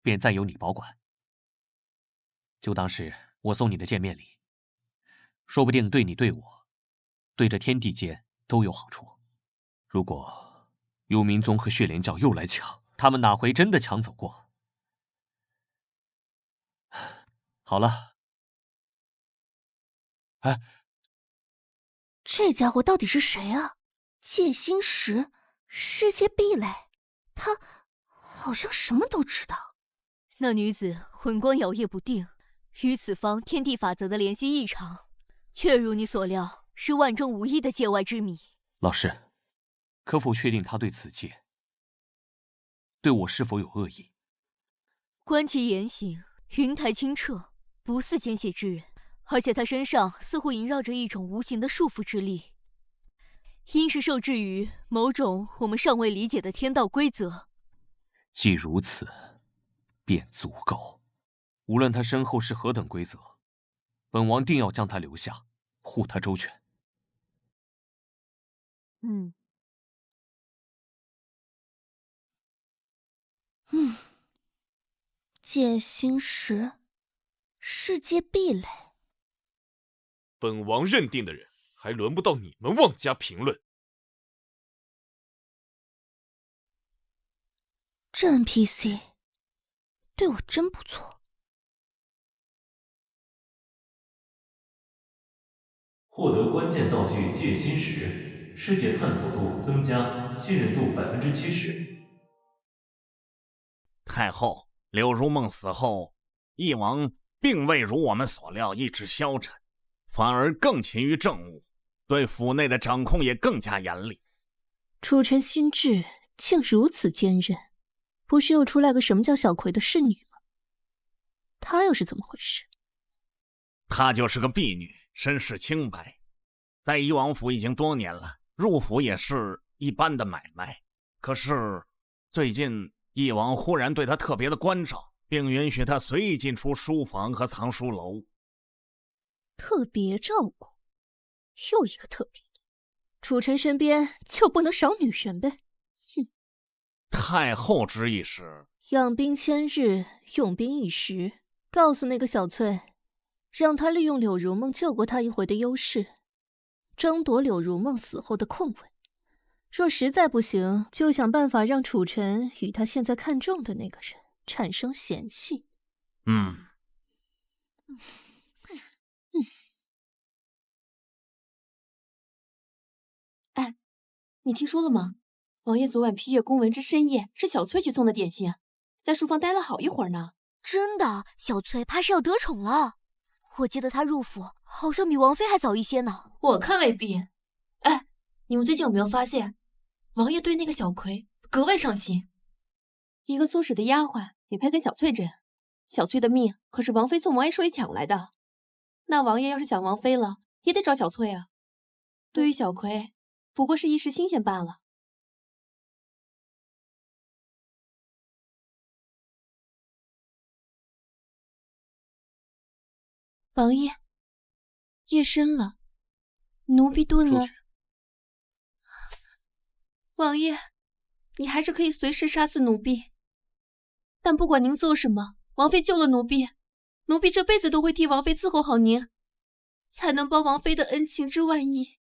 便暂由你保管，就当是我送你的见面礼，说不定对你对我，对这天地间都有好处。如果幽冥宗和血莲教又来抢，他们哪回真的抢走过？好了，这家伙到底是谁啊？戒心石，世界壁垒，他好像什么都知道。那女子魂光摇曳不定，与此方天地法则的联系异常，确如你所料，是万中无一的界外之谜。老师，可否确定他对此界，对我是否有恶意？观其言行，云台清澈，不似奸邪之人，而且他身上似乎萦绕着一种无形的束缚之力，应是受制于某种我们尚未理解的天道规则。既如此，便足够。无论他身后是何等规则，本王定要将他留下，护他周全。戒心石，世界壁垒。本王认定的人，还轮不到你们妄加评论。这 NPC 对我真不错。获得关键道具戒心石，世界探索度增加，信任度70%。太后，柳如梦死后，翼王并未如我们所料意志消沉，反而更勤于政务，对府内的掌控也更加严厉。楚臣心智竟如此坚韧，不是又出来个什么叫小葵的侍女吗？她又是怎么回事？她就是个婢女，身世清白，在翼王府已经多年了，入府也是一般的买卖。可是最近翼王忽然对她特别的关照，并允许她随意进出书房和藏书楼。特别照顾，又一个特别的。楚臣身边就不能少女人呗？哼！太后之意是养兵千日，用兵一时。告诉那个小翠，让她利用柳如梦救过她一回的优势，争夺柳如梦死后的空位。若实在不行，就想办法让楚臣与他现在看中的那个人产生嫌隙。哎，你听说了吗？王爷昨晚批阅公文之深夜，是小翠去送的点心，在书房待了好一会儿呢。真的，小翠怕是要得宠了。我记得她入府好像比王妃还早一些呢。我看未必。哎，你们最近有没有发现，王爷对那个小葵格外上心？一个苏氏的丫鬟也配跟小翠争？小翠的命可是王妃从王爷手里抢来的。那王爷要是想王妃了，也得找小翠啊。对于小葵，不过是一时新鲜罢了。王爷，夜深了，奴婢炖了。王爷，你还是可以随时杀死奴婢，但不管您做什么，王妃救了奴婢，奴婢这辈子都会替王妃伺候好您，才能报王妃的恩情之万一。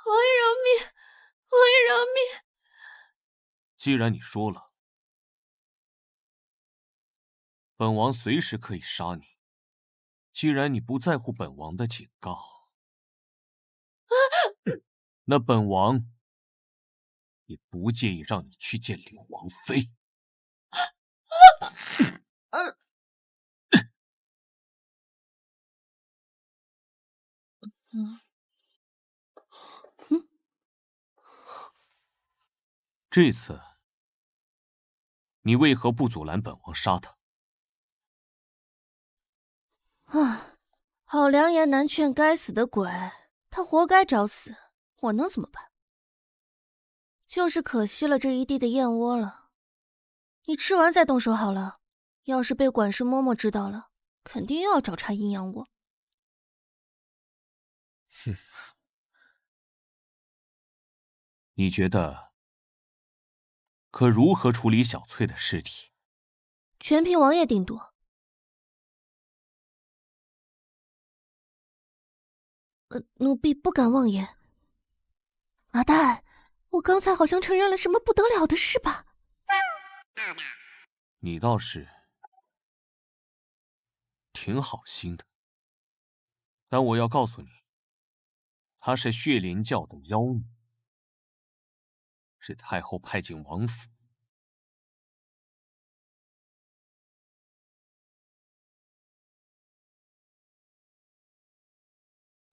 王爷饶命！王爷饶命！既然你说了，本王随时可以杀你。既然你不在乎本王的警告，那本王也不介意让你去见柳王妃。这次，你为何不阻拦本王杀他？啊，好良言难劝该死的鬼，他活该找死，我能怎么办？就是可惜了这一地的燕窝了。你吃完再动手好了，要是被管事嬷嬷知道了，肯定又要找茬阴阳我。哼，你觉得可如何处理小翠的尸体？全凭王爷定夺。奴婢不敢妄言。阿蛋，我刚才好像承认了什么不得了的事吧？你倒是挺好心的，但我要告诉你，他是血莲教的妖女，是太后派进王府。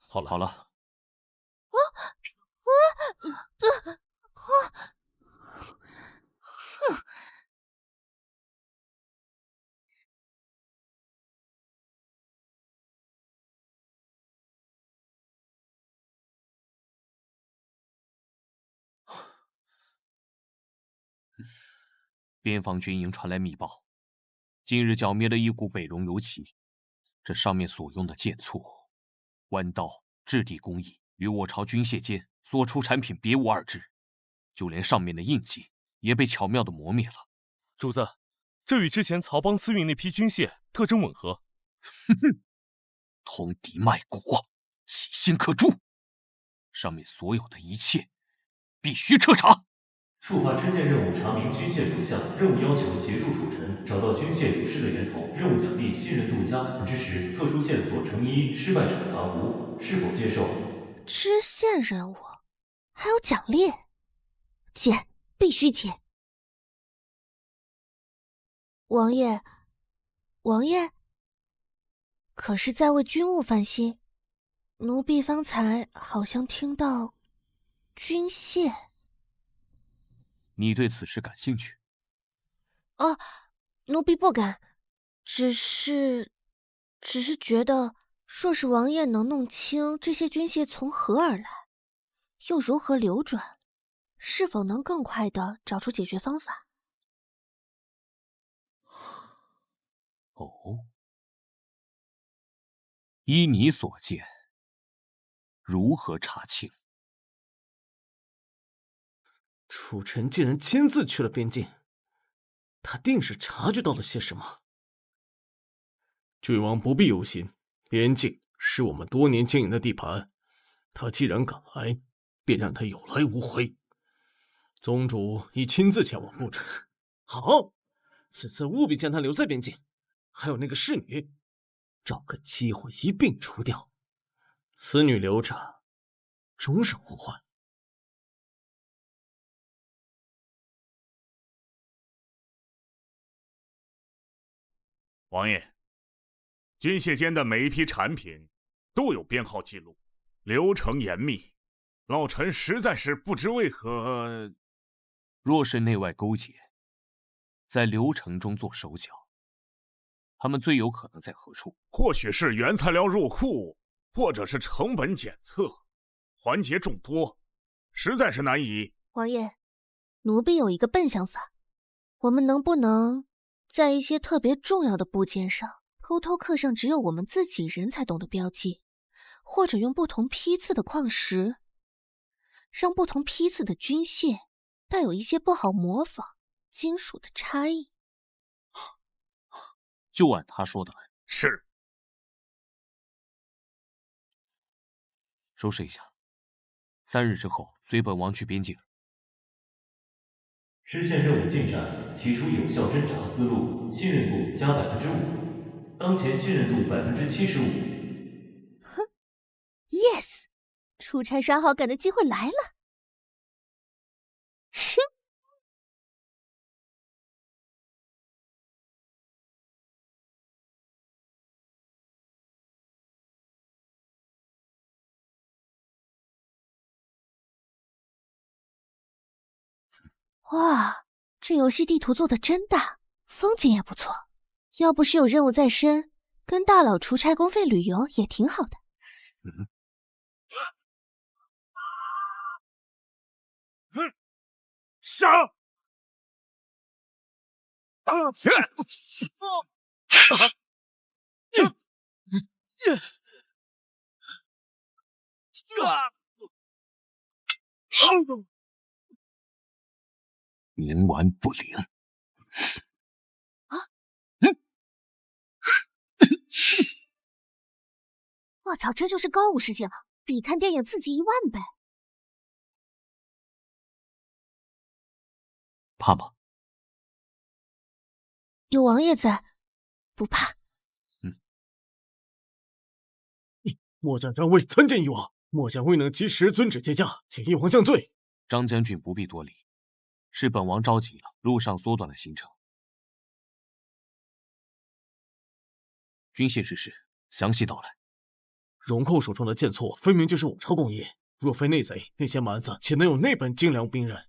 好了。边防军营传来密报，近日剿灭了一股北戎游骑，这上面所用的剑簇、弯刀、质地工艺与我朝军械间所出产品别无二致，就连上面的印记也被巧妙地磨灭了。主子，这与之前曹帮私运那批军械特征吻合。哼哼，通敌卖国，其心可诛。上面所有的一切，必须彻查。触发支线任务：查明军械图像。任务要求协助楚臣找到军械遗失的源头。任务奖励信任度加10%，特殊线索乘以1，失败惩罚无。是否接受？支线任务还有奖励，接，必须接。王爷，王爷，可是在为军务烦心。奴婢方才好像听到军械。你对此事感兴趣？哦，奴婢不敢，只是觉得，若是王爷能弄清这些军械从何而来，又如何流转，是否能更快地找出解决方法？哦，依你所见，如何查清？楚臣竟然亲自去了边境，他定是察觉到了些什么。郡王不必忧心，边境是我们多年经营的地盘，他既然敢来，便让他有来无回。宗主已亲自前往布置。好，此次务必将他留在边境，还有那个侍女，找个机会一并除掉。此女留着，终是祸患。王爷，军械间的每一批产品都有编号记录，流程严密，老臣实在是不知为何。若是内外勾结，在流程中做手脚，他们最有可能在何处？或许是原材料入库，或者是成本检测，环节众多，实在是难以。王爷，奴婢有一个笨想法，我们能不能在一些特别重要的部件上偷偷刻上只有我们自己人才懂的标记，或者用不同批次的矿石，让不同批次的军械带有一些不好模仿金属的差异。就按他说的来。是。收拾一下，3日之后随本王去边境。实现任务进展，提出有效侦查思路，信任度加5%，当前信任度75%。哼 ，yes， 出差刷好感的机会来了。哼。哇，这游戏地图做的真大，风景也不错。要不是有任务在身，跟大佬出差公费旅游也挺好的。杀！冥顽不灵。啊！我操，这就是高武世界了，比看电影刺激10000倍。怕吗？有王爷在，不怕。末将张卫参见翼王，末将未能及时遵旨接驾，请翼王降罪。张将军不必多礼，是本王着急了，路上缩短了行程。军械之事，详细道来。荣寇手中的剑错，分明就是我超工业。若非内贼，那些蛮子岂能有那本精良兵刃？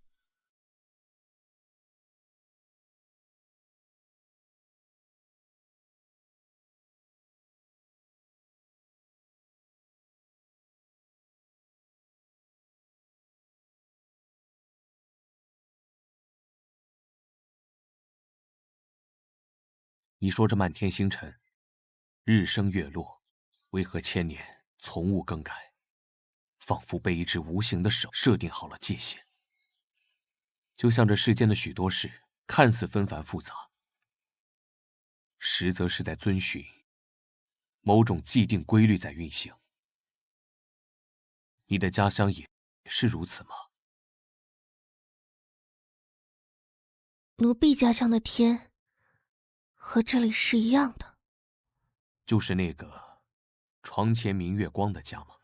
你说这漫天星辰，日升月落，为何千年从无更改？仿佛被一只无形的手设定好了界限。就像这世间的许多事，看似纷繁复杂，实则是在遵循某种既定规律在运行。你的家乡也是如此吗？奴婢家乡的天和这里是一样的，就是那个床前明月光的家吗？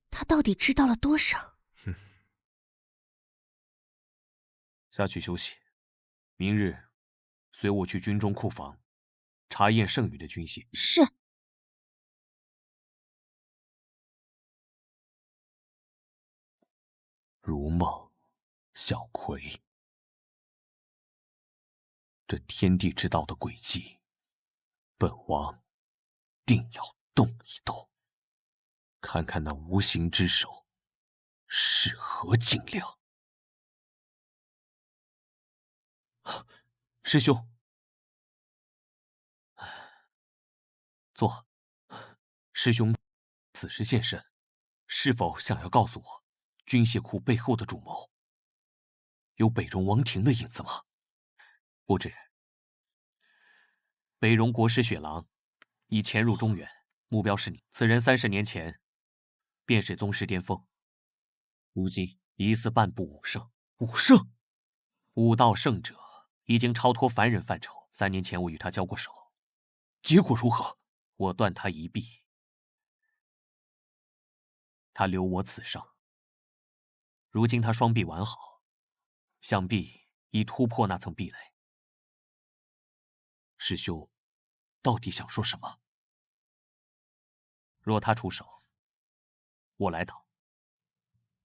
他到底知道了多少？下去休息，明日随我去军中库房查验剩余的军械。是。如梦，小葵。这天地之道的轨迹，本王定要动一动，看看那无形之手是何斤两。师兄，坐。师兄此时现身，是否想要告诉我军械库背后的主谋有北荣王庭的影子吗？不止，北荣国师雪狼已潜入中原，目标是你。此人30年前便是宗师巅峰，如今疑似半步武圣。武圣，武道圣者，已经超脱凡人范畴。3年前我与他交过手，结果如何？我断他一臂，他留我此生。如今他双臂完好，想必已突破那层壁垒。师兄，到底想说什么？若他出手，我来挡。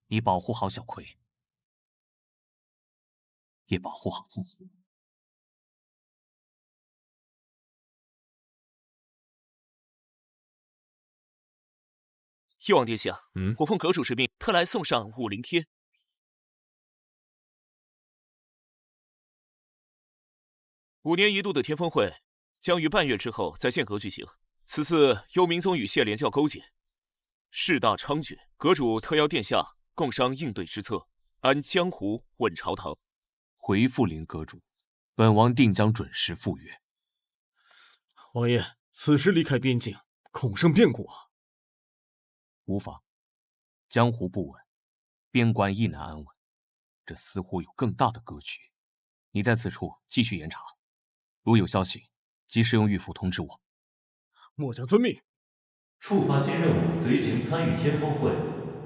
你保护好小葵，也保护好自己。翼王殿下，我奉阁主之命，特来送上武灵贴。5年一度的天峰会将于半月之后在剑阁举行。此次幽冥宗与谢莲教勾结，势大猖獗，阁主特邀殿下共商应对之策，安江湖，稳朝堂。回复灵阁主，本王定将准时赴约。王爷，此时离开边境，恐生变故啊！无妨，江湖不稳，边关亦难安稳。这似乎有更大的格局。你在此处继续严查，如有消息，及时用玉符通知我。末将遵命。触发新任务，随行参与天峰会，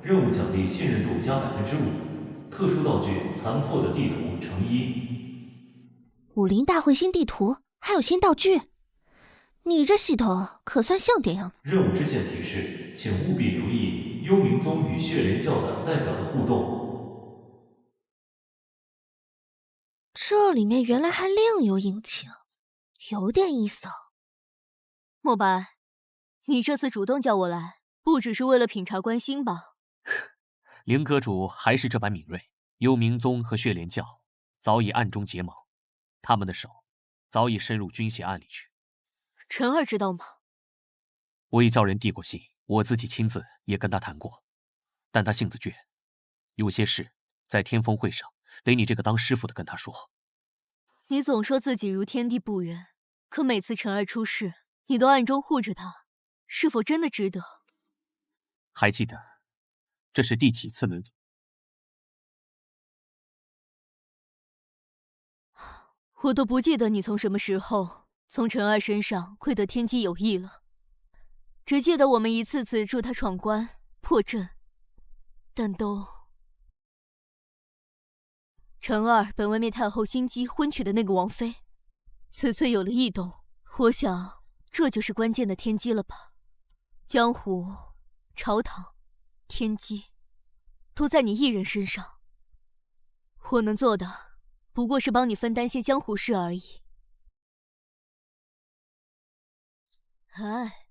任务奖励信任度加5%，特殊道具残破的地图乘1。武林大会新地图，还有新道具，你这系统可算像点样。任务支线提示，请务必留意幽冥宗与血莲教的代表的互动。这里面原来还另有隐情，有点意思哦。莫白，你这次主动叫我来，不只是为了品茶关心吧？灵阁主还是这般敏锐。幽冥宗和血莲教早已暗中结盟，他们的手早已深入军械案里去。陈儿知道吗？我已叫人递过信，我自己亲自也跟他谈过，但他性子倔，有些事在天峰会上得你这个当师傅的跟他说。你总说自己如天地不仁，可每次陈儿出事，你都暗中护着他，是否真的值得？还记得这是第几次轮转？我都不记得你从什么时候从陈儿身上窥得天机有意了，只记得我们一次次助他闯关破阵，但都……陈儿本为灭太后心机婚娶的那个王妃，此次有了异动，我想这就是关键的天机了吧？江湖、朝堂、天机，都在你一人身上。我能做的不过是帮你分担些江湖事而已。哎，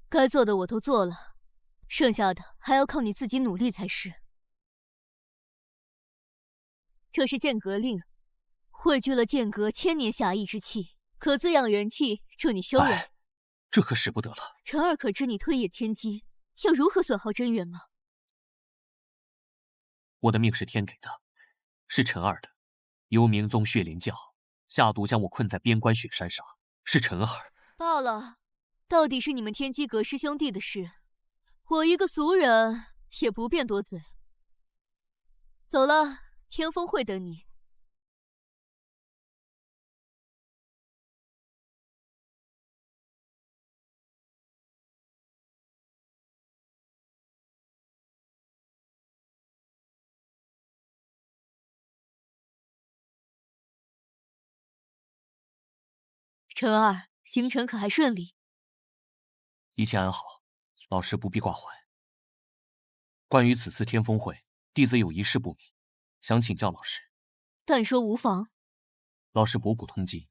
该做的我都做了，剩下的还要靠你自己努力才是。这是剑阁令，汇聚了剑阁1000年侠义之气，可滋养人气，助你修为。这可使不得了。陈儿可知你推演天机，要如何损耗真元吗？我的命是天给的，是陈儿的。幽冥宗血莲教下毒将我困在边关雪山上，是陈儿。罢了，到底是你们天机阁师兄弟的事，我一个俗人也不便多嘴。走了，天峰会等你。陈儿，行程可还顺利？一切安好，老师不必挂怀。关于此次天峰会，弟子有一事不明，想请教老师。但说无妨。老师博古通今，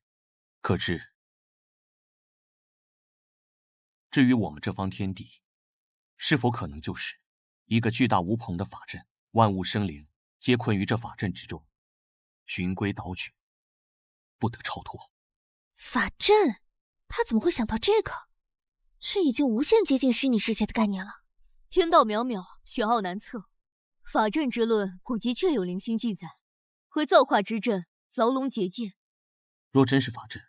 可知至于我们这方天地，是否可能就是一个巨大无朋的法阵，万物生灵皆困于这法阵之中，循规蹈矩，不得超脱。法阵，他怎么会想到这个？这已经无限接近虚拟世界的概念了。天道渺渺，玄奥难测，法阵之论，古籍确有零星记载。会造化之阵，牢笼结界。若真是法阵，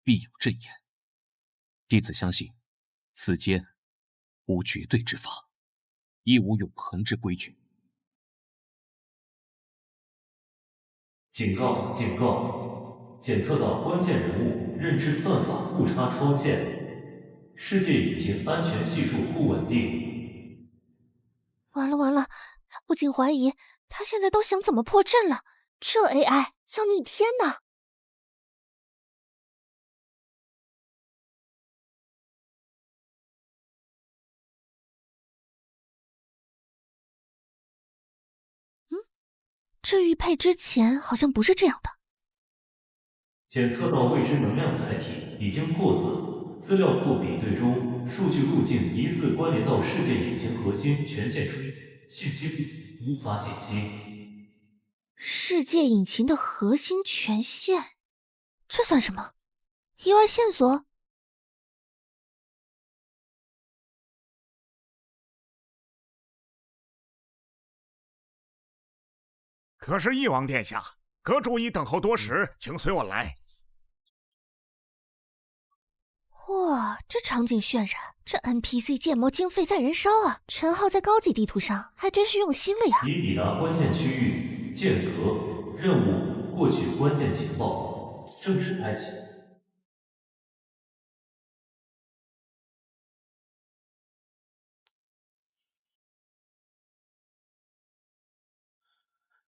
必有阵眼。弟子相信，此间无绝对之法，亦无永恒之规矩。警告！警告！检测到关键人物认知算法误差超限，世界引擎安全系数不稳定。完了完了，不禁怀疑他现在都想怎么破阵了。这 AI 要逆天呢！这玉佩之前好像不是这样的。检测到未知能量载体已经破损，资料库比对中数据路径疑似关联到世界引擎核心全线处，信息不足，无法解析。世界引擎的核心权限，这算什么？意外线索？可是翼王殿下，阁主已等候多时，请随我来。哇，这场景渲染，这 NPC 建模经费在燃烧啊！陈浩在高级地图上还真是用心了呀。已抵达关键区域，间隔任务获取关键情报，正式开启。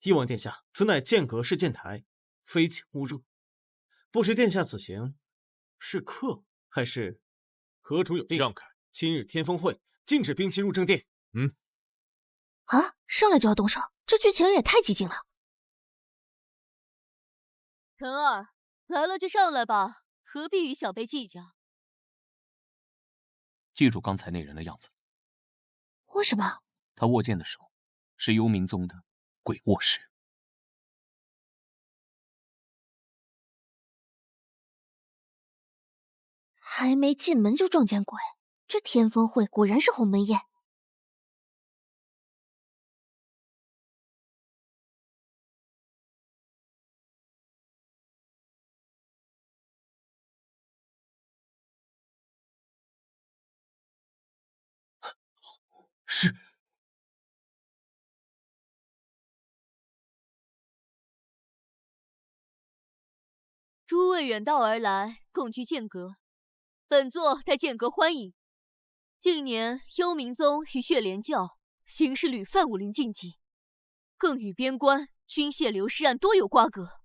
翼王殿下，此乃剑阁式剑台，非请勿入。不知殿下此行是客还是？阁主有令，让开！今日天风会禁止兵器入正殿。啊，上来就要动手，这剧情也太激进了。陈儿，来了就上来吧，何必与小辈计较？记住刚才那人的样子。为什么？他握剑的手是幽冥宗的鬼握石。还没进门就撞见鬼，这天风会果然是鸿门宴。是。诸位远道而来，共居剑阁，本座待剑阁欢迎。近年幽冥宗与血莲教行事屡犯武林禁忌，更与边关军械流失案多有瓜葛。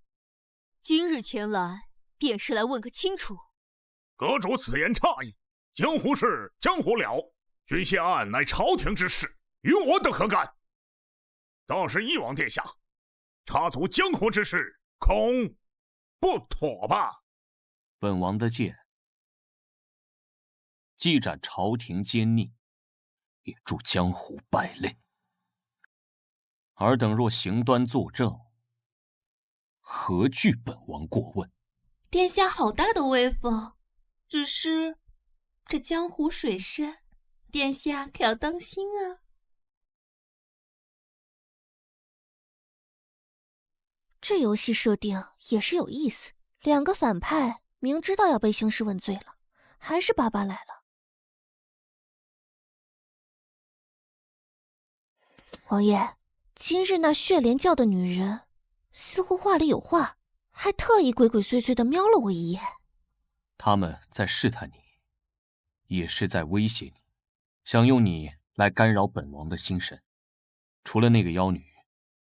今日前来，便是来问个清楚。阁主此言差矣，江湖事江湖了，军械案乃朝廷之事，与我等何干？倒是翼王殿下，插足江湖之事，恐不妥吧？本王的剑，既斩朝廷奸佞，也助江湖败类。尔等若行端作证，何惧本王过问？殿下好大的威风，只是这江湖水深，殿下可要当心啊。这游戏设定也是有意思，两个反派明知道要被兴师问罪了，还是巴巴来了。王爷，今日那血莲教的女人似乎话里有话，还特意鬼鬼祟祟地瞄了我一眼。他们在试探你，也是在威胁你，想用你来干扰本王的心神。除了那个妖女，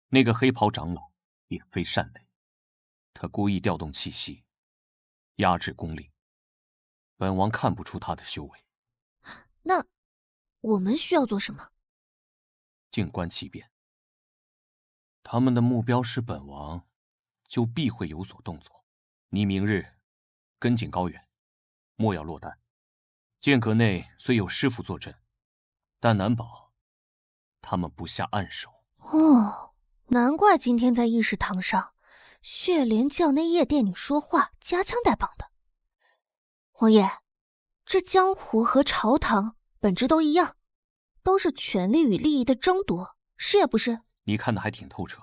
那个黑袍长老也非善类，他故意调动气息，压制功力。本王看不出他的修为。那我们需要做什么？静观其变。他们的目标是本王，就必会有所动作。你明日跟紧高远，莫要落单。剑阁内虽有师傅坐镇，但难保他们不下暗手。哦，难怪今天在议事堂上，血莲教那夜店女说话夹枪带棒的。王爷，这江湖和朝堂本质都一样，都是权力与利益的争夺，是也不是？你看得还挺透彻。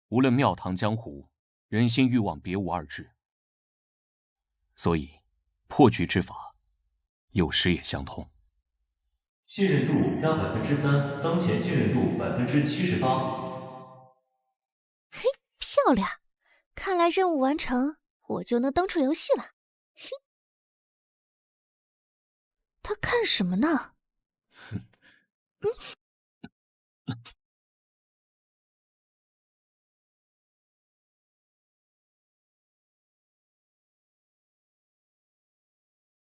无论庙堂江湖，人心欲望别无二致。所以，破局之法，有时也相通。信任度加3%，当前信任度78%。嘿，漂亮！看来任务完成，我就能登出游戏了。哼，他看什么呢？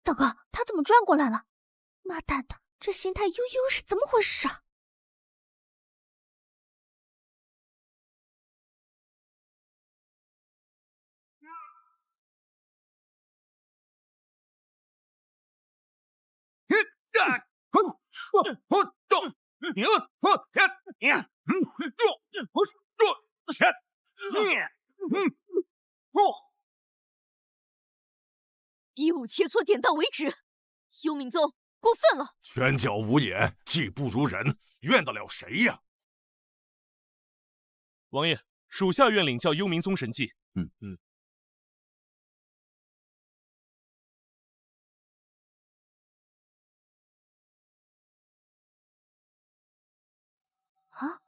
糟糕，他怎么转过来了？妈蛋的，这心态悠悠是怎么回事啊？第五切磋点到为止，幽冥宗过分了！拳脚无眼，技不如人，怨得了谁呀？王爷，属下愿领教幽冥宗神技。啊！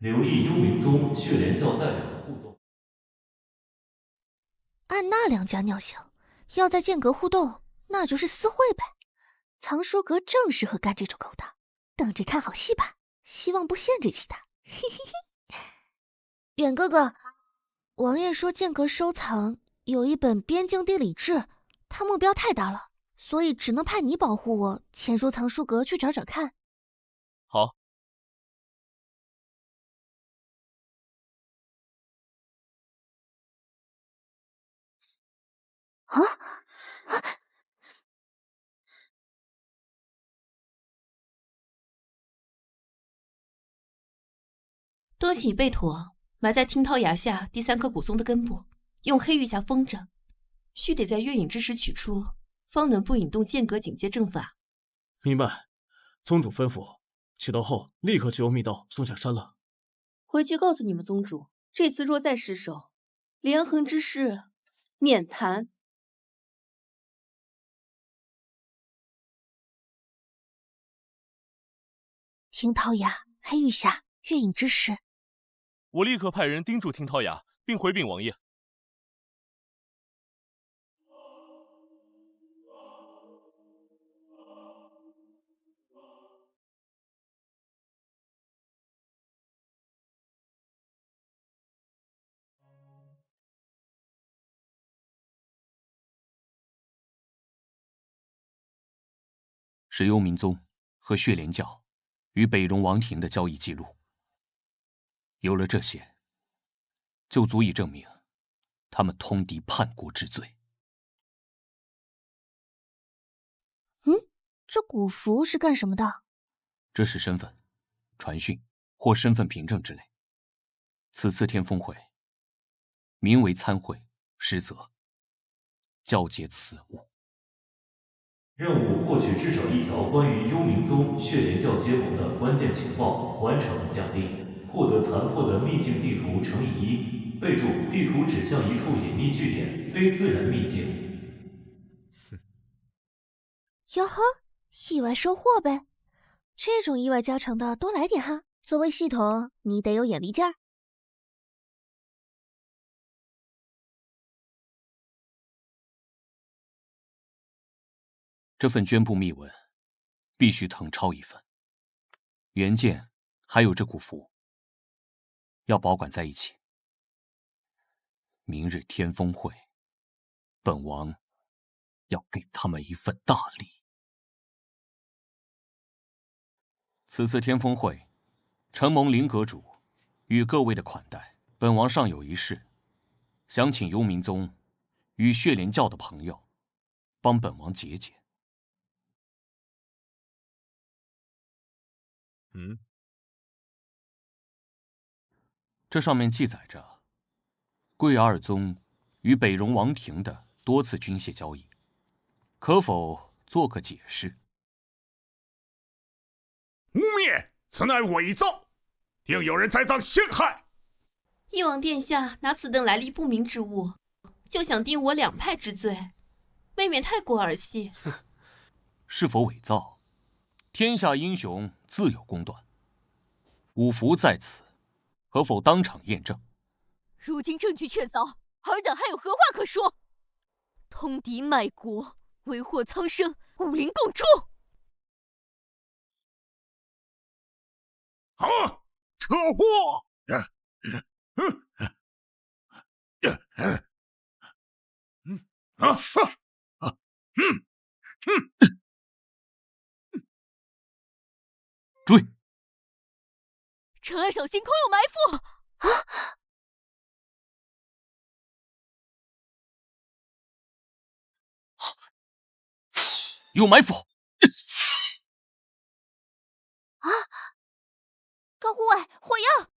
留意幽冥宗血莲教代表的互动。按那两家尿性，要在剑阁互动，那就是私会呗。藏书阁正适合干这种勾当，等着看好戏吧。希望不限制其他。嘿嘿嘿。远哥哥，王爷说剑阁收藏有一本《边境地理志》，他目标太大了，所以只能派你保护我，潜入藏书阁去找找看。好。啊！多喜备妥，埋在听涛崖下第3棵古松的根部，用黑玉匣封着，须得在月影之时取出，方能不引动剑阁警戒阵法。明白，宗主吩咐，取到后立刻去欧密道送下山了。回去告诉你们宗主，这次若再失手，连横之事免谈。听涛崖、黑玉匣、月影之时，我立刻派人盯住听涛崖，并回禀王爷。是幽冥宗和血莲教与北戎王庭的交易记录。有了这些，就足以证明他们通敌叛国之罪。这古符是干什么的？这是身份、传讯或身份凭证之类。此次天峰会，名为参会，实则交接此物。任务获取至少1条关于幽冥宗血莲教结盟的关键情报，完成奖励。获得残破的秘境地图乘以1，备注：地图指向一处隐秘据点，非自然秘境。哟呵，意外收获呗！这种意外加成的多来点哈。作为系统，你得有眼力劲儿。这份捐布密文必须誊抄一份，原件还有这古符，要保管在一起。明日天峰会，本王要给他们一份大礼。此次天峰会，承蒙林阁主与各位的款待，本王尚有一事，想请幽冥宗与血莲教的朋友帮本王解解。这上面记载着，贵二宗与北戎王庭的多次军械交易，可否做个解释？污蔑，此乃伪造，定有人栽赃陷害。翼王殿下拿此等来历不明之物，就想定我两派之罪，未免太过儿戏。是否伪造？天下英雄自有公断。五福在此，可否当场验证？如今证据确凿，尔等还有何话可说？通敌卖国，为祸苍生，武林共诛！好，扯货！追！臣儿小心，恐有埋伏！有埋伏！啊！高护卫，火药！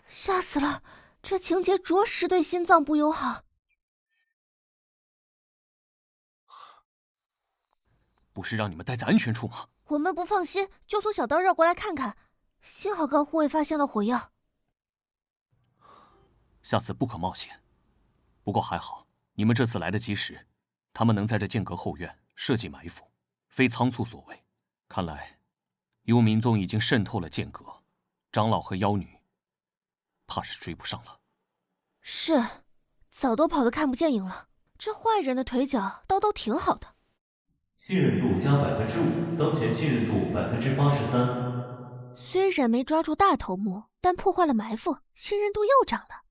吓死了！这情节着实对心脏不友好。不是让你们待在安全处吗？我们不放心，就从小道绕过来看看。幸好高护卫发现了火药。下次不可冒险。不过还好，你们这次来得及时，他们能在这剑阁后院设计埋伏，非仓促所为。看来，幽冥宗已经渗透了剑阁，长老和妖女，怕是追不上了。是，早都跑得看不见影了。这坏人的腿脚倒都挺好的。信任度加5%，当前信任度83%。虽然没抓住大头目，但破坏了埋伏，信任度又涨了。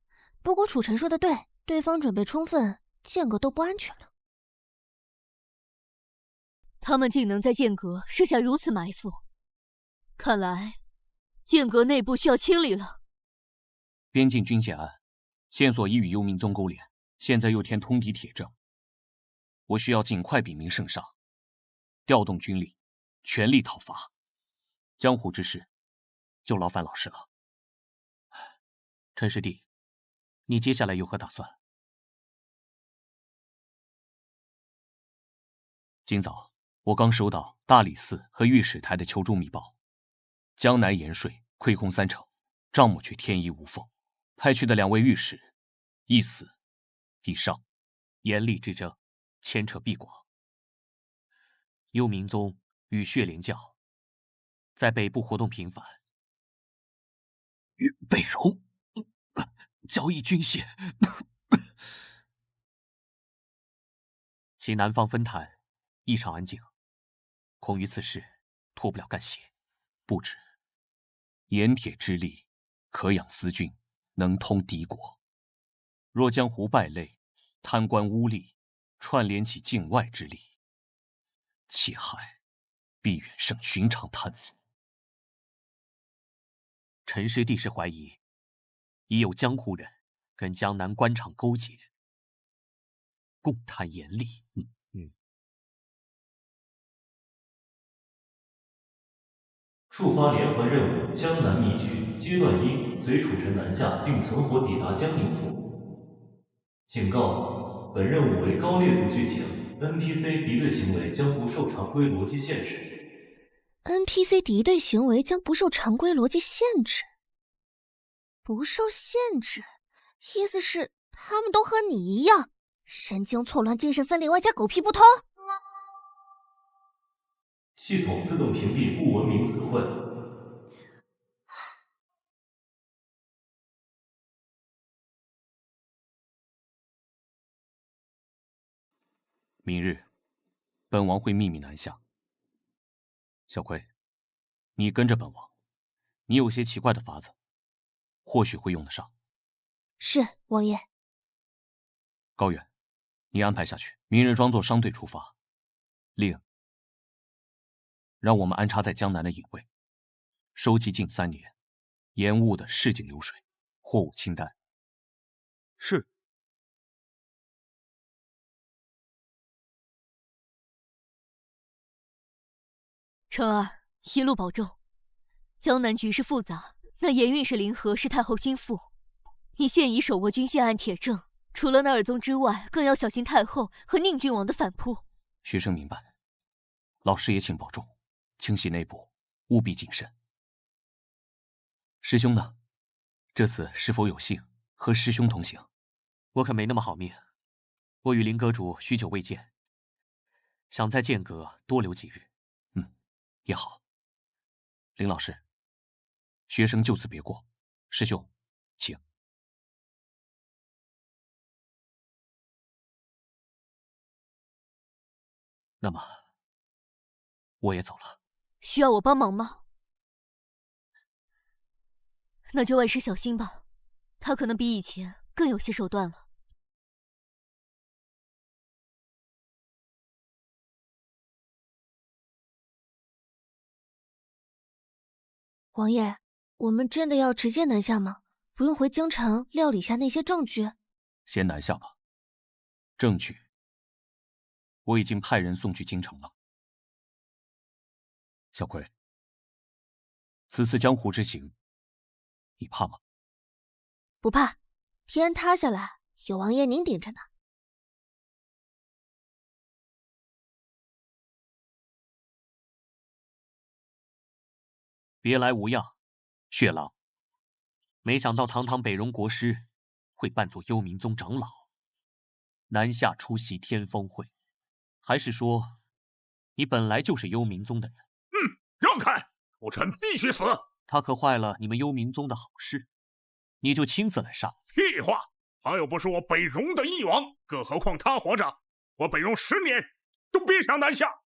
不过楚尘说的对，对方准备充分，剑阁都不安全了。他们竟能在剑阁设下如此埋伏，看来剑阁内部需要清理了。边境军械案，线索已与幽冥宗勾连，现在又添通敌铁证，我需要尽快禀明圣上，调动军力，全力讨伐。江湖之事，就劳烦老师了。陈师弟，你接下来有何打算？今早我刚收到大理寺和御史台的求助密报，江南盐税亏空30%，账目却天衣无缝。派去的2位御史，一死一伤，严厉之争，牵扯必广。幽冥宗与血莲教在北部活动频繁，与北戎交易军械，其南方分坛异常安静，恐于此事脱不了干系。不止盐铁之力，可养思君，能通敌国。若江湖败类、贪官污吏串联起境外之力，其害必远胜寻常贪腐。陈师弟是怀疑已有江湖人跟江南官场勾结，共贪盐利。触发连环任务江南密局阶段1，随楚尘南下并存活抵达江宁府。警告：本任务为高烈度剧情 ，NPC 敌对行为将不受常规逻辑限制。NPC 敌对行为将不受常规逻辑限制。不受限制，意思是他们都和你一样，神经错乱、精神分裂，外加狗屁不通。系统自动屏蔽不文明词汇。明日，本王会秘密南下。小葵，你跟着本王，你有些奇怪的法子，或许会用得上。是，王爷。高远，你安排下去，明日装作商队出发。另，让我们安插在江南的隐卫，收集近3年盐务的市井流水、货物清单。是。晨儿，一路保重。江南局势复杂，那盐运是林和，是太后心腹。你现已手握军械按铁证，除了那尔宗之外，更要小心太后和宁郡王的反扑。学生明白，老师也请保重，清洗内部务必谨慎。师兄呢？这次是否有幸和师兄同行？我可没那么好命，我与林阁主许久未见，想在剑阁多留几日。也好。林老师，学生就此别过。师兄，请。那么，我也走了。需要我帮忙吗？那就万事小心吧，他可能比以前更有些手段了。王爷，我们真的要直接南下吗？不用回京城料理下那些证据？先南下吧。证据，我已经派人送去京城了。小葵，此次江湖之行，你怕吗？不怕，天塌下来有王爷您顶着呢。别来无恙，血狼。没想到堂堂北戎国师会扮作幽冥宗长老，南下出席天峰会，还是说你本来就是幽冥宗的人？让开！武臣必须死！他可坏了你们幽冥宗的好事，你就亲自来杀？屁话！他又不是我北戎的翼王，更何况他活着，我北戎10年都别想南下。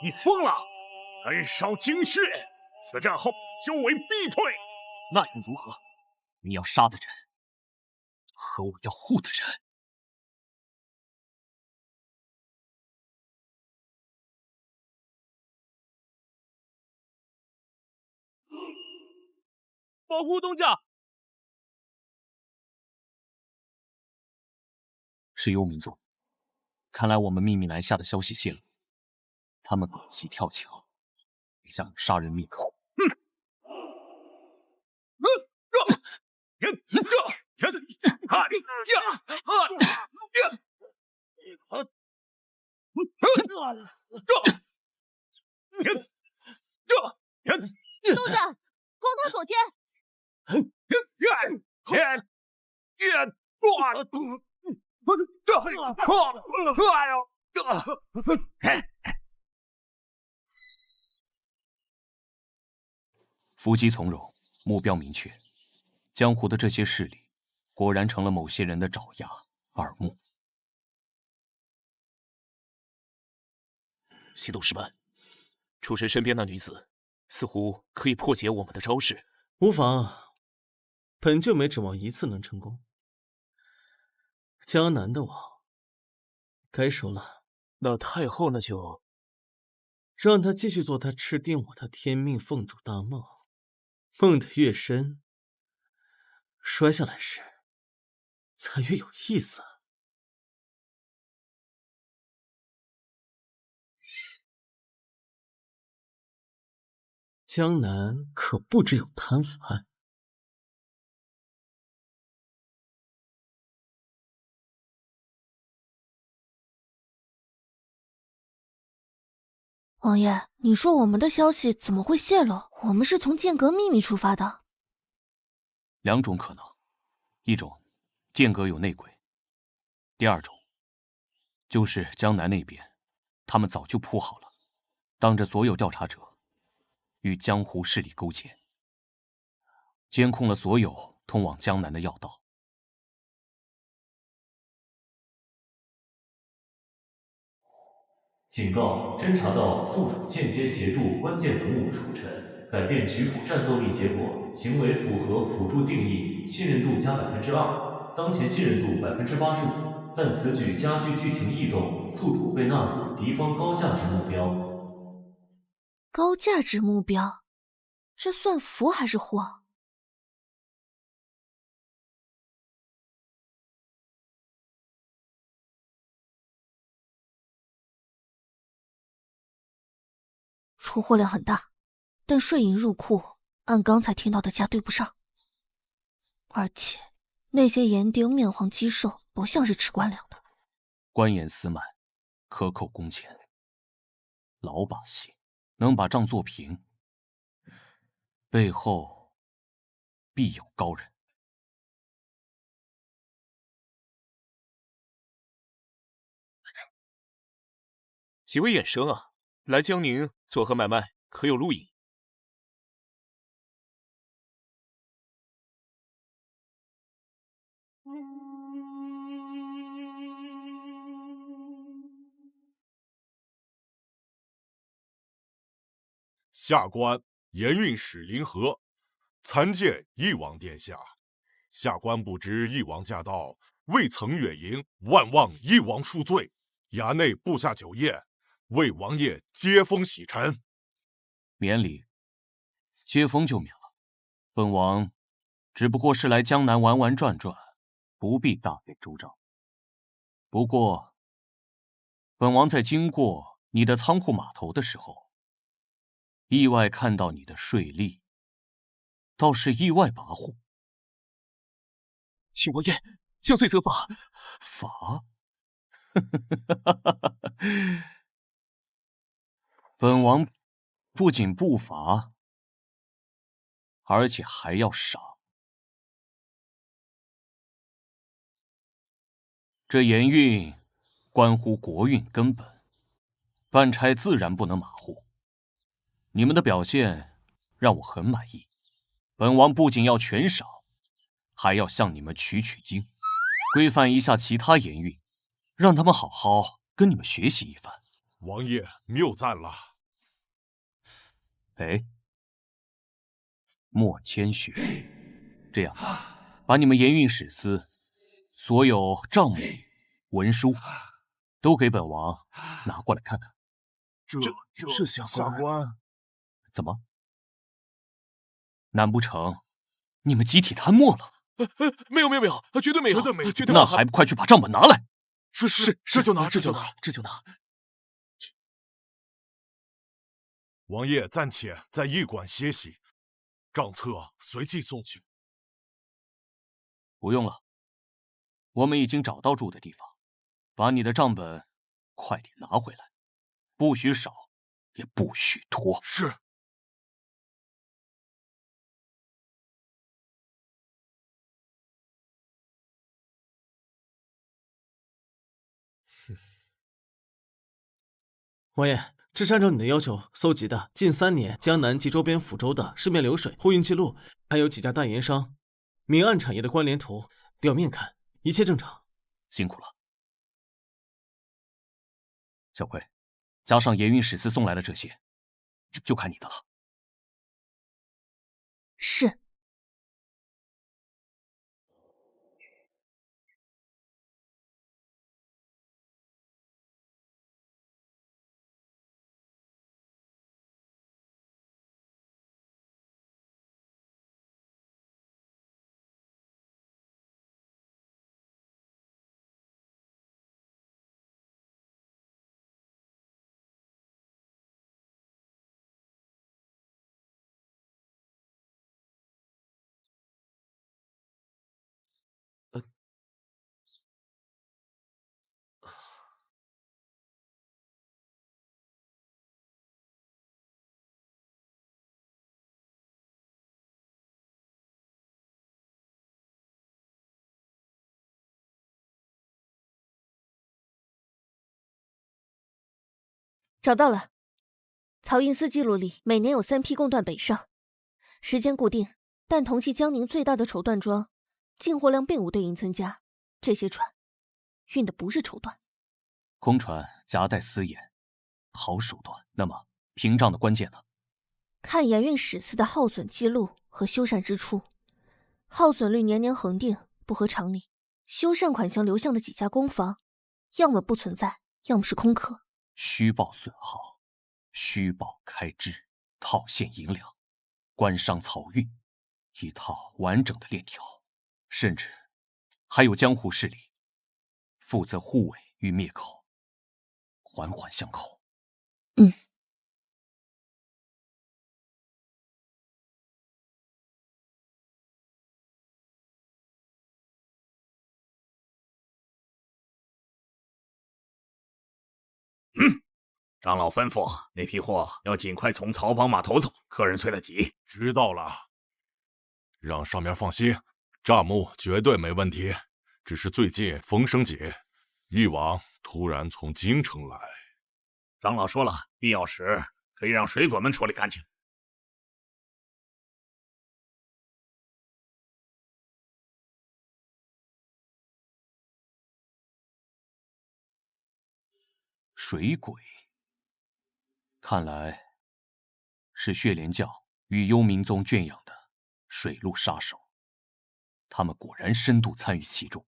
你疯了！焚烧精血，此战后修为必退。那又如何？你要杀的人和我要护的人。保护东家！是幽冥宗，看来我们秘密南下的消息泄露，他们狗急跳墙，想杀人灭口。东家，攻他所见！伏击从容，目标明确。江湖的这些势力，果然成了某些人的爪牙、耳目。西东师班，楚神身边那女子，似乎可以破解我们的招式。无妨，本就没指望一次能成功。江南的我，该收了。那太后那就让她继续做她吃定我的天命凤主大梦，梦得越深，摔下来时才越有意思。江南可不只有贪腐案。王爷，你说我们的消息怎么会泄露？我们是从剑阁秘密出发的。2种可能，一种剑阁有内鬼，第2种就是江南那边，他们早就铺好了，当着所有调查者，与江湖势力勾结，监控了所有通往江南的要道。警告：侦查到宿主间接协助关键人物楚臣，改变局部战斗力结果，行为符合辅助定义，信任度加2%，当前信任度85%，但此举加剧剧情异动，宿主被纳入敌方高价值目标。高价值目标，这算福还是祸？出货量很大，但税银入库按刚才听到的价对不上，而且那些盐丁面黄肌瘦，不像是吃官粮的。官盐私卖，克扣工钱，老把戏，能把账做平，背后必有高人。几位眼生啊，来江宁做何买卖？可有路引？下官盐运使林和，参见翼王殿下。下官不知翼王驾到，未曾远迎，万望翼王恕罪。衙内布下酒宴，为王爷接风洗尘。免礼，接风就免了。本王只不过是来江南玩玩转转，不必大费周章。不过，本王在经过你的仓库码头的时候，意外看到你的税吏，倒是意外跋扈。请王爷降罪责罚。罚？本王不仅不罚，而且还要赏。这盐运关乎国运根本，办差自然不能马虎。你们的表现让我很满意，本王不仅要全赏，还要向你们取经，规范一下其他盐运，让他们好好跟你们学习一番。王爷谬赞了。哎，莫谦虚。这样，把你们盐运史司所有账目、文书都给本王拿过来看看。这下官怎么？难不成你们集体贪墨了？没有，绝对没有，绝对那还不快去把账本拿来！是，这就拿。王爷暂且在驿馆歇息，账册随即送去。不用了，我们已经找到住的地方，把你的账本快点拿回来，不许少，也不许拖。是。王爷，这是按照你的要求搜集的近3年江南及周边府州的市面流水、货运记录，还有几家大盐商、明暗产业的关联图。表面看一切正常。辛苦了，小葵，加上盐运史司送来的这些，就看你的了。是。找到了，漕运司记录里每年有3批贡缎北上，时间固定，但同期江宁最大的绸缎庄进货量并无对应增加。这些船运的不是绸缎，空船夹带私盐，好手段。那么平账的关键呢？看盐运史司的耗损记录和修缮支出，耗损率年年恒定，不合常理。修缮款项流向的几家工坊，要么不存在，要么是空壳。虚报损耗，虚报开支，套现银两，官商漕运，一套完整的链条，甚至还有江湖势力负责护卫与灭口，环环相扣。长老吩咐那批货要尽快从曹帮码头走，客人催得急。知道了，让上面放心，账目绝对没问题。只是最近风声紧，翼王突然从京城来。长老说了，必要时可以让水鬼们处理干净。水鬼，看来是血莲教与幽冥宗圈养的水陆杀手。他们果然深度参与其中，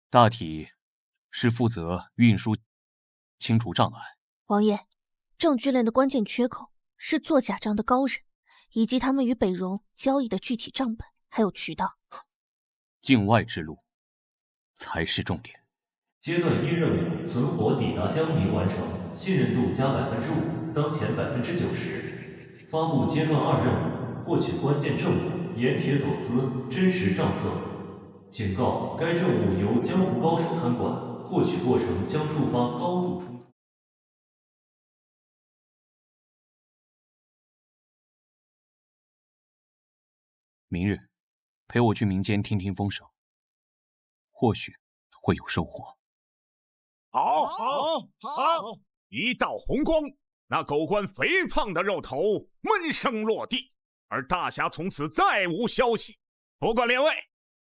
大体是负责运输、清除障碍。王爷，证据链的关键缺口是做假账的高人，以及他们与北戎交易的具体账本，还有渠道。境外之路才是重点。阶段1任务：存活抵达江宁完成，信任度加5%，当前90%。发布阶段2任务：获取关键证物，盐铁走私，真实账册。警告：该任务由江湖高手看管，获取过程将触发高度冲突。明日陪我去民间听听风声，或许会有收获。好，一道红光，那狗官肥胖的肉头闷声落地，而大侠从此再无消息。不过列位，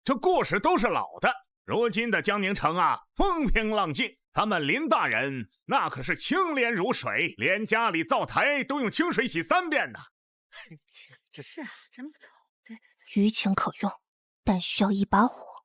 这故事都是老的，如今的江宁城啊，风平浪静。他们林大人那可是清廉如水，连家里灶台都用清水洗3遍呢。是啊，真不错。对，余情可用，但需要一把火。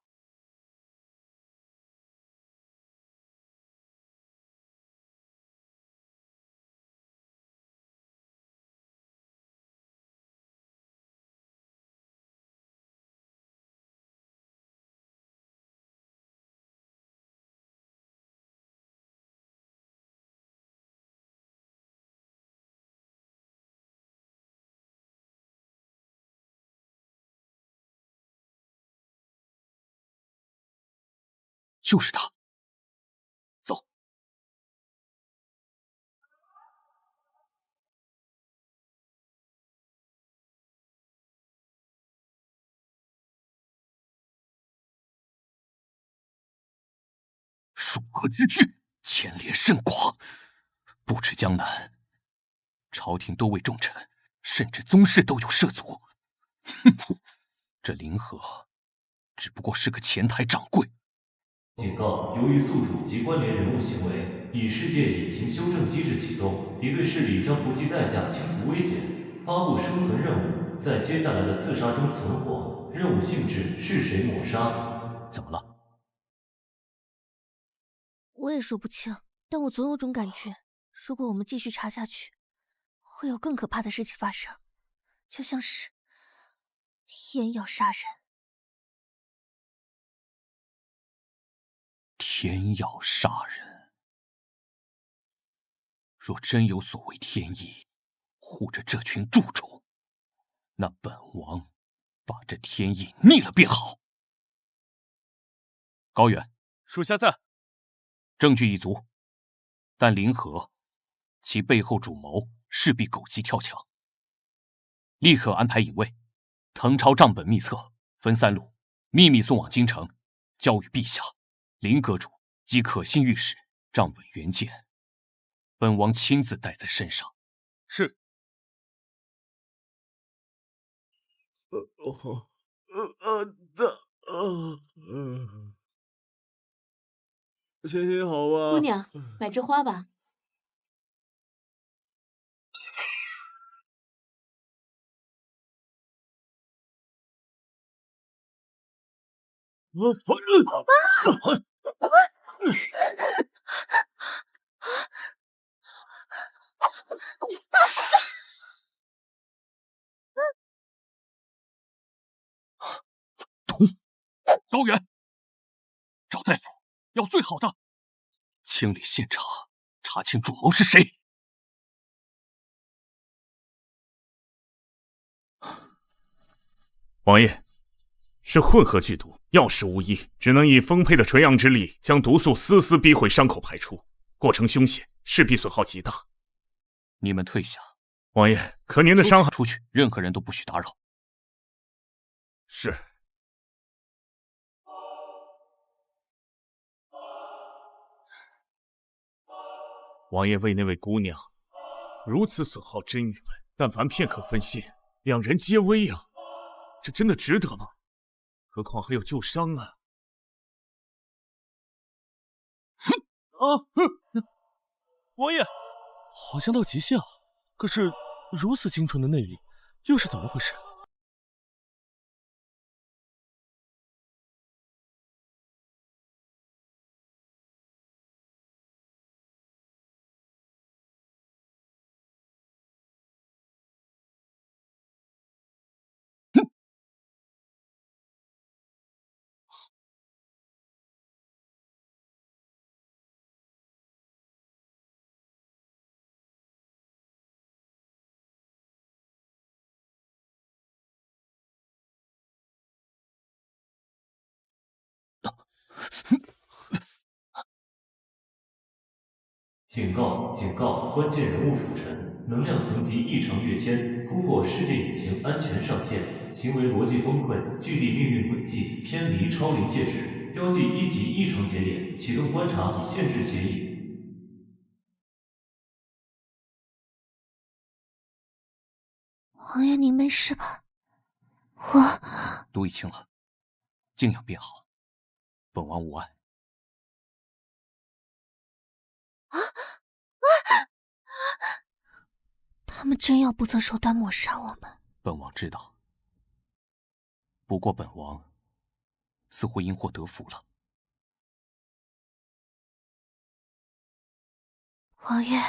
就是他，走。蜀国之巨，牵连甚广，不止江南，朝廷多位重臣，甚至宗室都有涉足。哼，这林和只不过是个前台掌柜。警告：由于宿主及关联人物行为，以世界引擎修正机制启动，敌对势力将不计代价清除危险。发布生存任务，在接下来的刺杀中存活。任务性质：是谁抹杀？怎么了？我也说不清，但我总有种感觉，如果我们继续查下去，会有更可怕的事情发生，就像是天要杀人。天要杀人，若真有所谓天意护着这群蛀虫，那本王把这天意逆了便好。高远，属下在。证据一足，但林和其背后主谋势必狗急跳墙，立刻安排引卫，誊抄账本密册，分3路秘密送往京城，交与陛下。林阁主及可信御史账本原件，本王亲自带在身上。是。心情好吧？姑娘，买枝花吧。高远，找大夫，要最好的，清理现场，查清主谋是谁。王爷，是混合剧毒，药石无异，只能以丰沛的纯阳之力将毒素丝丝逼回伤口排出，过程凶险，势必损耗极大。你们退下。王爷，可您的伤害……出去，任何人都不许打扰。是。王爷为那位姑娘如此损耗真元，但凡片刻分心，两人皆危啊！这真的值得吗？何况还有旧伤啊！王爷，好像到极限了。可是如此精纯的内力，又是怎么回事？警告！警告！关键人物储尘，能量层级异常跃迁，通过世界引擎安全上线，行为逻辑崩溃，距离命运轨迹偏离超临界值，标记1级异常节点，启动观察以限制协议。王爷，您没事吧？我毒已清了，静养便好。本王无碍。他们真要不择手段抹杀我们？本王知道，不过本王似乎因祸得福了。王爷，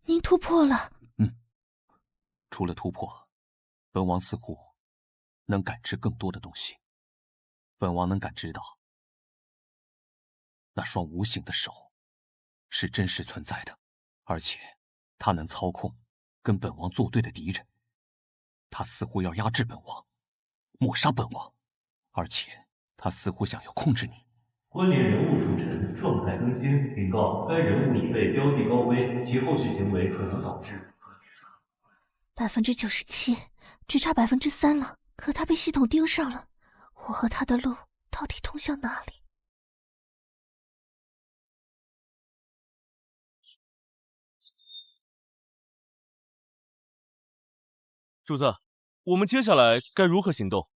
您突破了。除了突破，本王似乎能感知更多的东西。本王能感知到，那双无形的手是真实存在的，而且它能操控跟本王作对的敌人。他似乎要压制本王，抹杀本王，而且他似乎想要控制你。关联人物储尘，状态更新。警告：该人物已被标记高危，其后续行为可能导致97%，只差3%了。可他被系统盯上了，我和他的路到底通向哪里？主子，我们接下来该如何行动？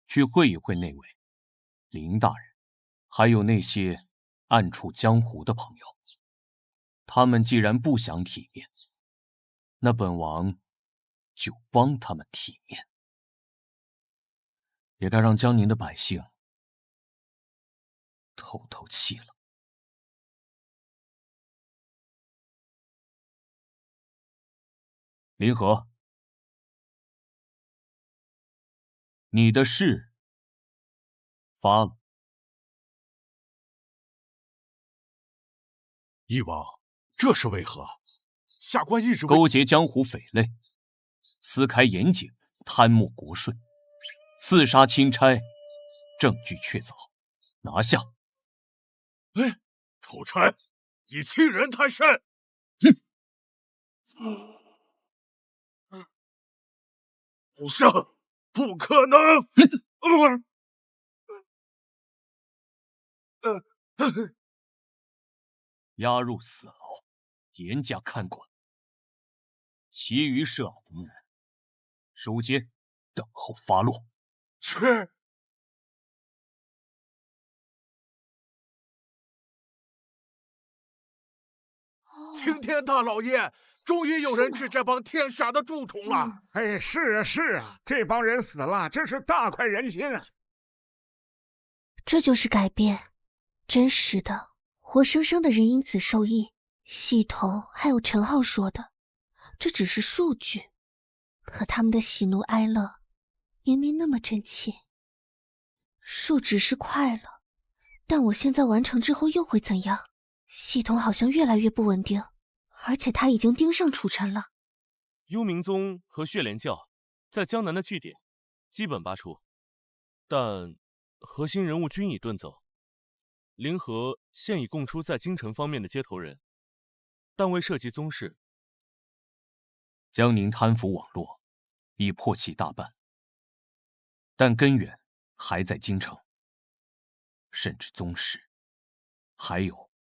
去会一会那位林大人，还有那些暗处江湖的朋友。他们既然不想体面，那本王就帮他们体面。也该让江宁的百姓透透气了。林和，你的誓发了。翼王，这是为何？下官一直勾结江湖匪类，私开严井，贪墨国税，刺杀钦差，证据确凿，拿下。楚臣，你欺人太甚！不是，不可能！押入死牢，严加看管。其余涉案敌人，收监，等候发落。是。青天大老爷，终于有人治这帮天杀的蛀虫了。哎，是啊是啊，这帮人死了，真是大快人心啊！这就是改变，真实的、活生生的人因此受益。系统还有陈浩说的，这只是数据，可他们的喜怒哀乐明明那么真切。数值是快了，但我现在完成之后又会怎样？系统好像越来越不稳定，而且他已经盯上楚尘了。幽冥宗和血莲教在江南的据点基本拔除，但核心人物均已遁走。灵河现已供出在京城方面的接头人，但未涉及宗室。江宁贪腐网络已破起大半，但根源还在京城，甚至宗室，还有，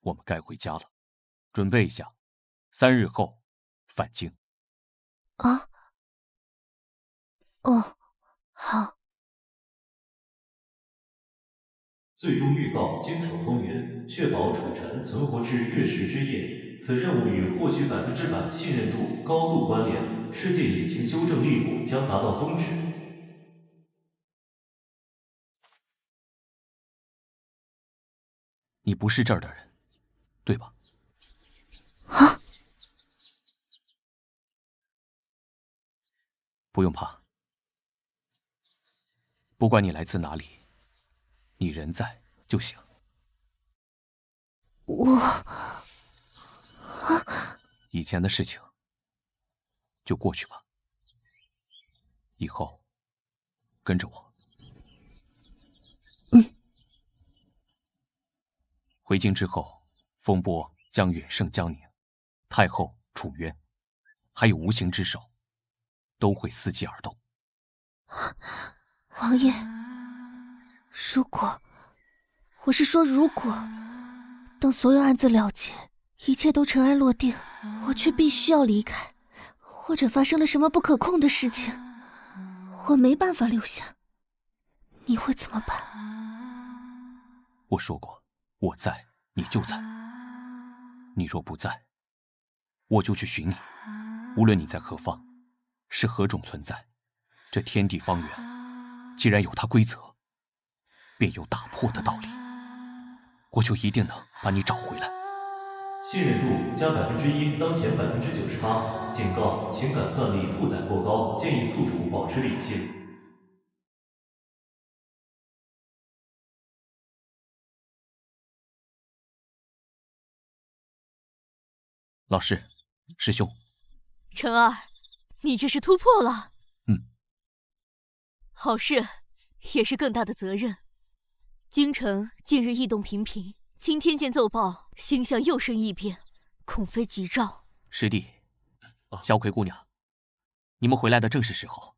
我们该回家了，准备一下，3日后返京。啊？哦，好。最终预告：京城风云，确保楚尘存活至月食之夜。此任务与获取100%信任度高度关联，世界引擎修正力度将达到峰值。你不是这儿的人，对吧？啊！不用怕，不管你来自哪里，你人在就行。以前的事情就过去吧，以后跟着我。回京之后，风波将远胜江宁，太后、楚渊，还有无形之手，都会伺机而动。王爷，我是说如果等所有案子了结，一切都尘埃落定，我却必须要离开，或者发生了什么不可控的事情，我没办法留下，你会怎么办？我说过，我在，你就在。你若不在，我就去寻你。无论你在何方，是何种存在，这天地方圆，既然有它规则，便有打破的道理。我就一定能把你找回来。信任度加1%，当前98%。警告：情感算力负载过高，建议宿主保持理性。老师，师兄，晨儿，你这是突破了。好事，也是更大的责任。京城近日异动频频，青天剑奏报，星象又生异变，恐非吉兆。师弟，小葵姑娘，你们回来的正是时候。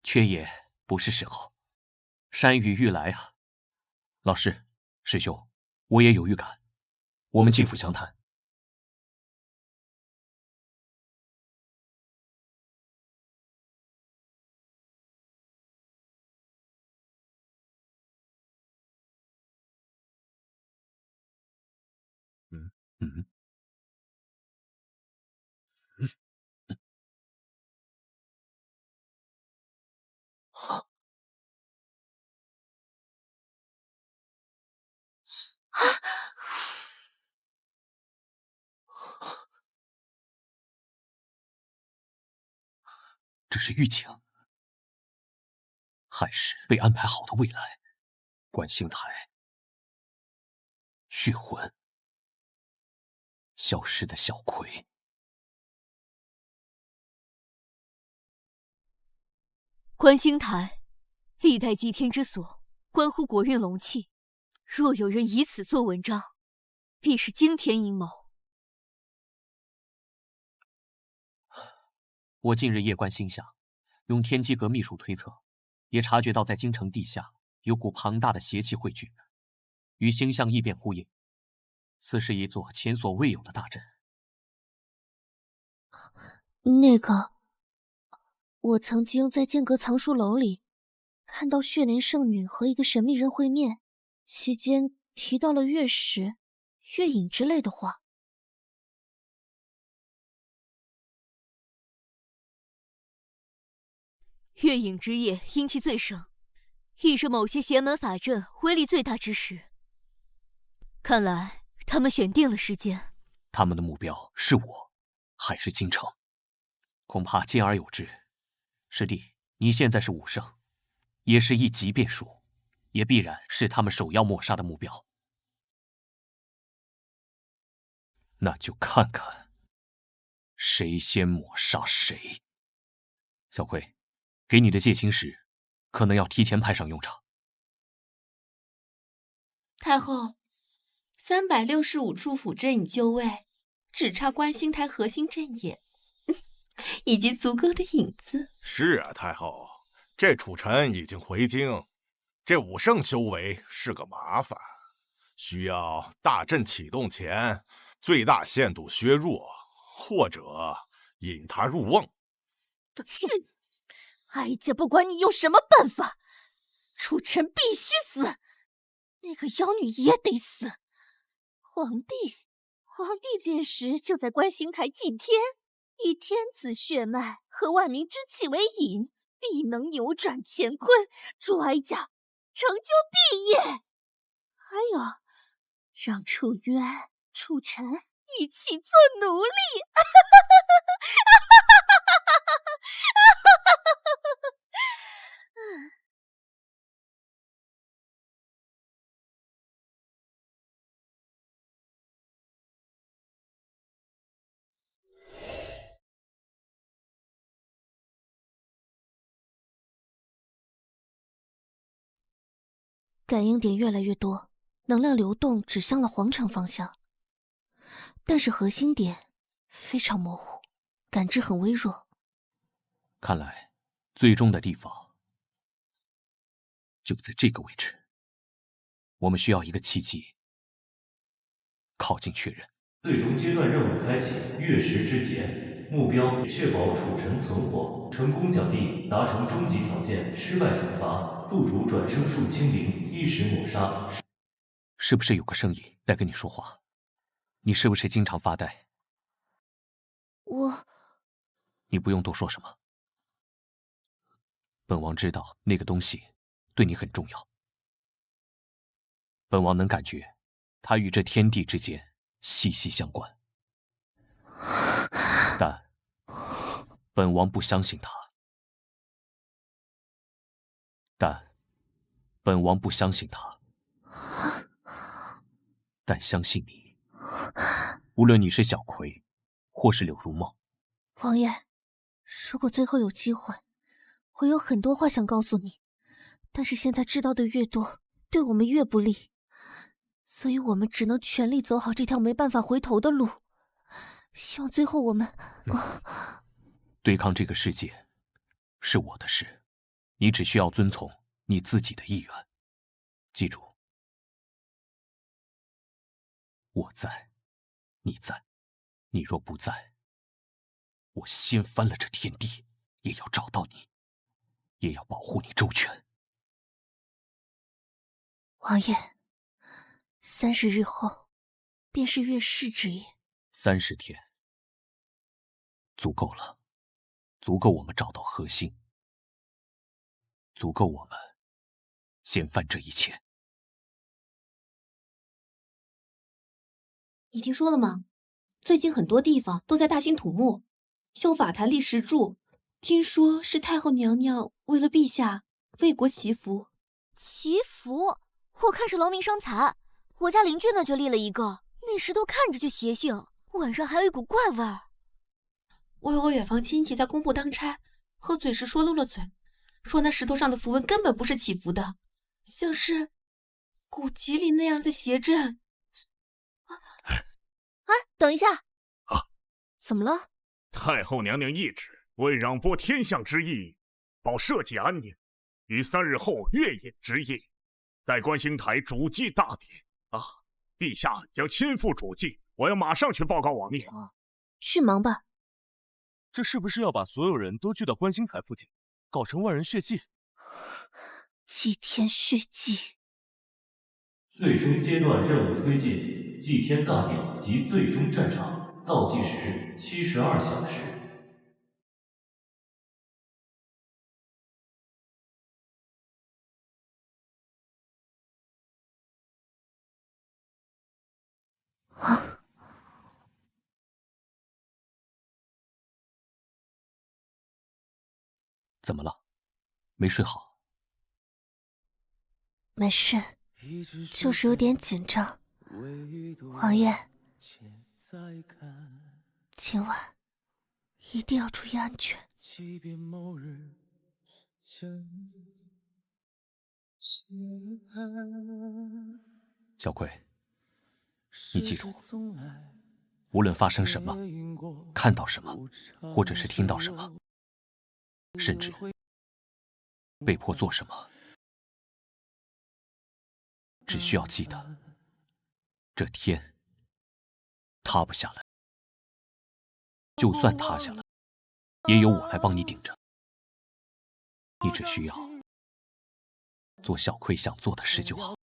缺也不是时候，山雨欲来啊！老师，师兄，我也有预感，我们进府详谈。这是预警，还是被安排好的未来？观星台，血魂，消失的小葵。观星台，历代祭天之所，关乎国运龙气。若有人以此做文章，必是惊天阴谋。我近日夜观星象，用天机阁秘术推测，也察觉到在京城地下有股庞大的邪气汇聚，与星象异变呼应，似是一座前所未有的大阵。那个，我曾经在剑阁藏书楼里看到血莲圣女和一个神秘人会面，期间提到了月食、月影之类的话。月影之夜阴气最盛，亦是某些邪门法阵威力最大之时。看来他们选定了时间。他们的目标是我，还是京城？恐怕兼而有之。师弟，你现在是武圣，也是一级变数，也必然是他们首要抹杀的目标。那就看看谁先抹杀谁。小葵，给你的戒心石可能要提前派上用场。太后，365处辅阵已就位，只差观星台核心阵眼，以及足够的引子。是啊，太后，这楚臣已经回京，这武圣修为是个麻烦，需要大阵启动前最大限度削弱，或者引他入瓮。哀家不管你用什么办法，楚臣必须死，那个妖女也得死。皇帝届时就在观星台祭天，以天子血脉和万民之气为引，必能扭转乾坤，助哀家成就帝业。还有，让楚渊、楚臣一起做奴隶。感应点越来越多，能量流动指向了皇城方向，但是核心点非常模糊，感知很微弱。看来最终的地方就在这个位置，我们需要一个契机靠近确认。最终阶段任务开启，月食之劫，目标确保楚臣存活，成功奖励，达成终极条件，失败惩罚，宿主转生术清零，一时抹杀。是不是有个声音在跟你说话？你是不是经常发呆？你不用多说什么。本王知道那个东西对你很重要，本王能感觉它与这天地之间息息相关，但本王不相信它。但相信你，无论你是小葵，或是柳如梦。王爷，如果最后有机会，我有很多话想告诉你，但是现在知道的越多，对我们越不利，所以我们只能全力走好这条没办法回头的路。希望最后我们对抗这个世界是我的事，你只需要遵从你自己的意愿。记住，我在，你在，你若不在，我掀翻了这天地，也要找到你，也要保护你周全。王爷，30日后便是月食之夜。30天足够了，足够我们找到核心，足够我们掀翻这一切。你听说了吗？最近很多地方都在大兴土木，修法坛立石柱，听说是太后娘娘为了陛下为国祈福。祈福？我看是劳民伤财。我家邻居那就立了一个，那石头看着就邪性，晚上还有一股怪味儿。我有个远房亲戚在工部当差，喝醉时说漏了嘴，说那石头上的符文根本不是祈福的，像是古籍里那样的邪阵。哎，等一下！怎么了？太后娘娘懿旨，为攘拨天象之意，保社稷安宁，于3日后月隐之夜，在观星台主祭大典啊！陛下将亲赴主祭，我要马上去报告王爷。去忙吧。这是不是要把所有人都聚到观星台附近，搞成万人血祭？祭天血祭。最终阶段任务推进，祭天大典及最终战场，倒计时72小时。怎么了？没睡好？没事，就是有点紧张。王爷，今晚一定要注意安全。小葵，你记住，无论发生什么，看到什么，或者是听到什么，甚至被迫做什么，只需要记得，这天塌不下来，就算塌下来，也有我来帮你顶着。你只需要做小葵想做的事就好。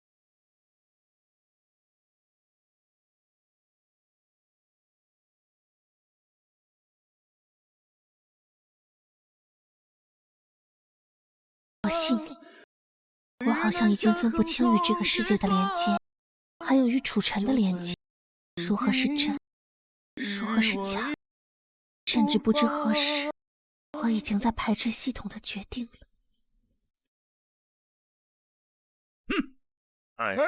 我信你，我好像已经分不清与这个世界的连接，还有与楚尘的连接，如何是真，如何是假，甚至不知何时，我已经在排斥系统的决定了。哎，快，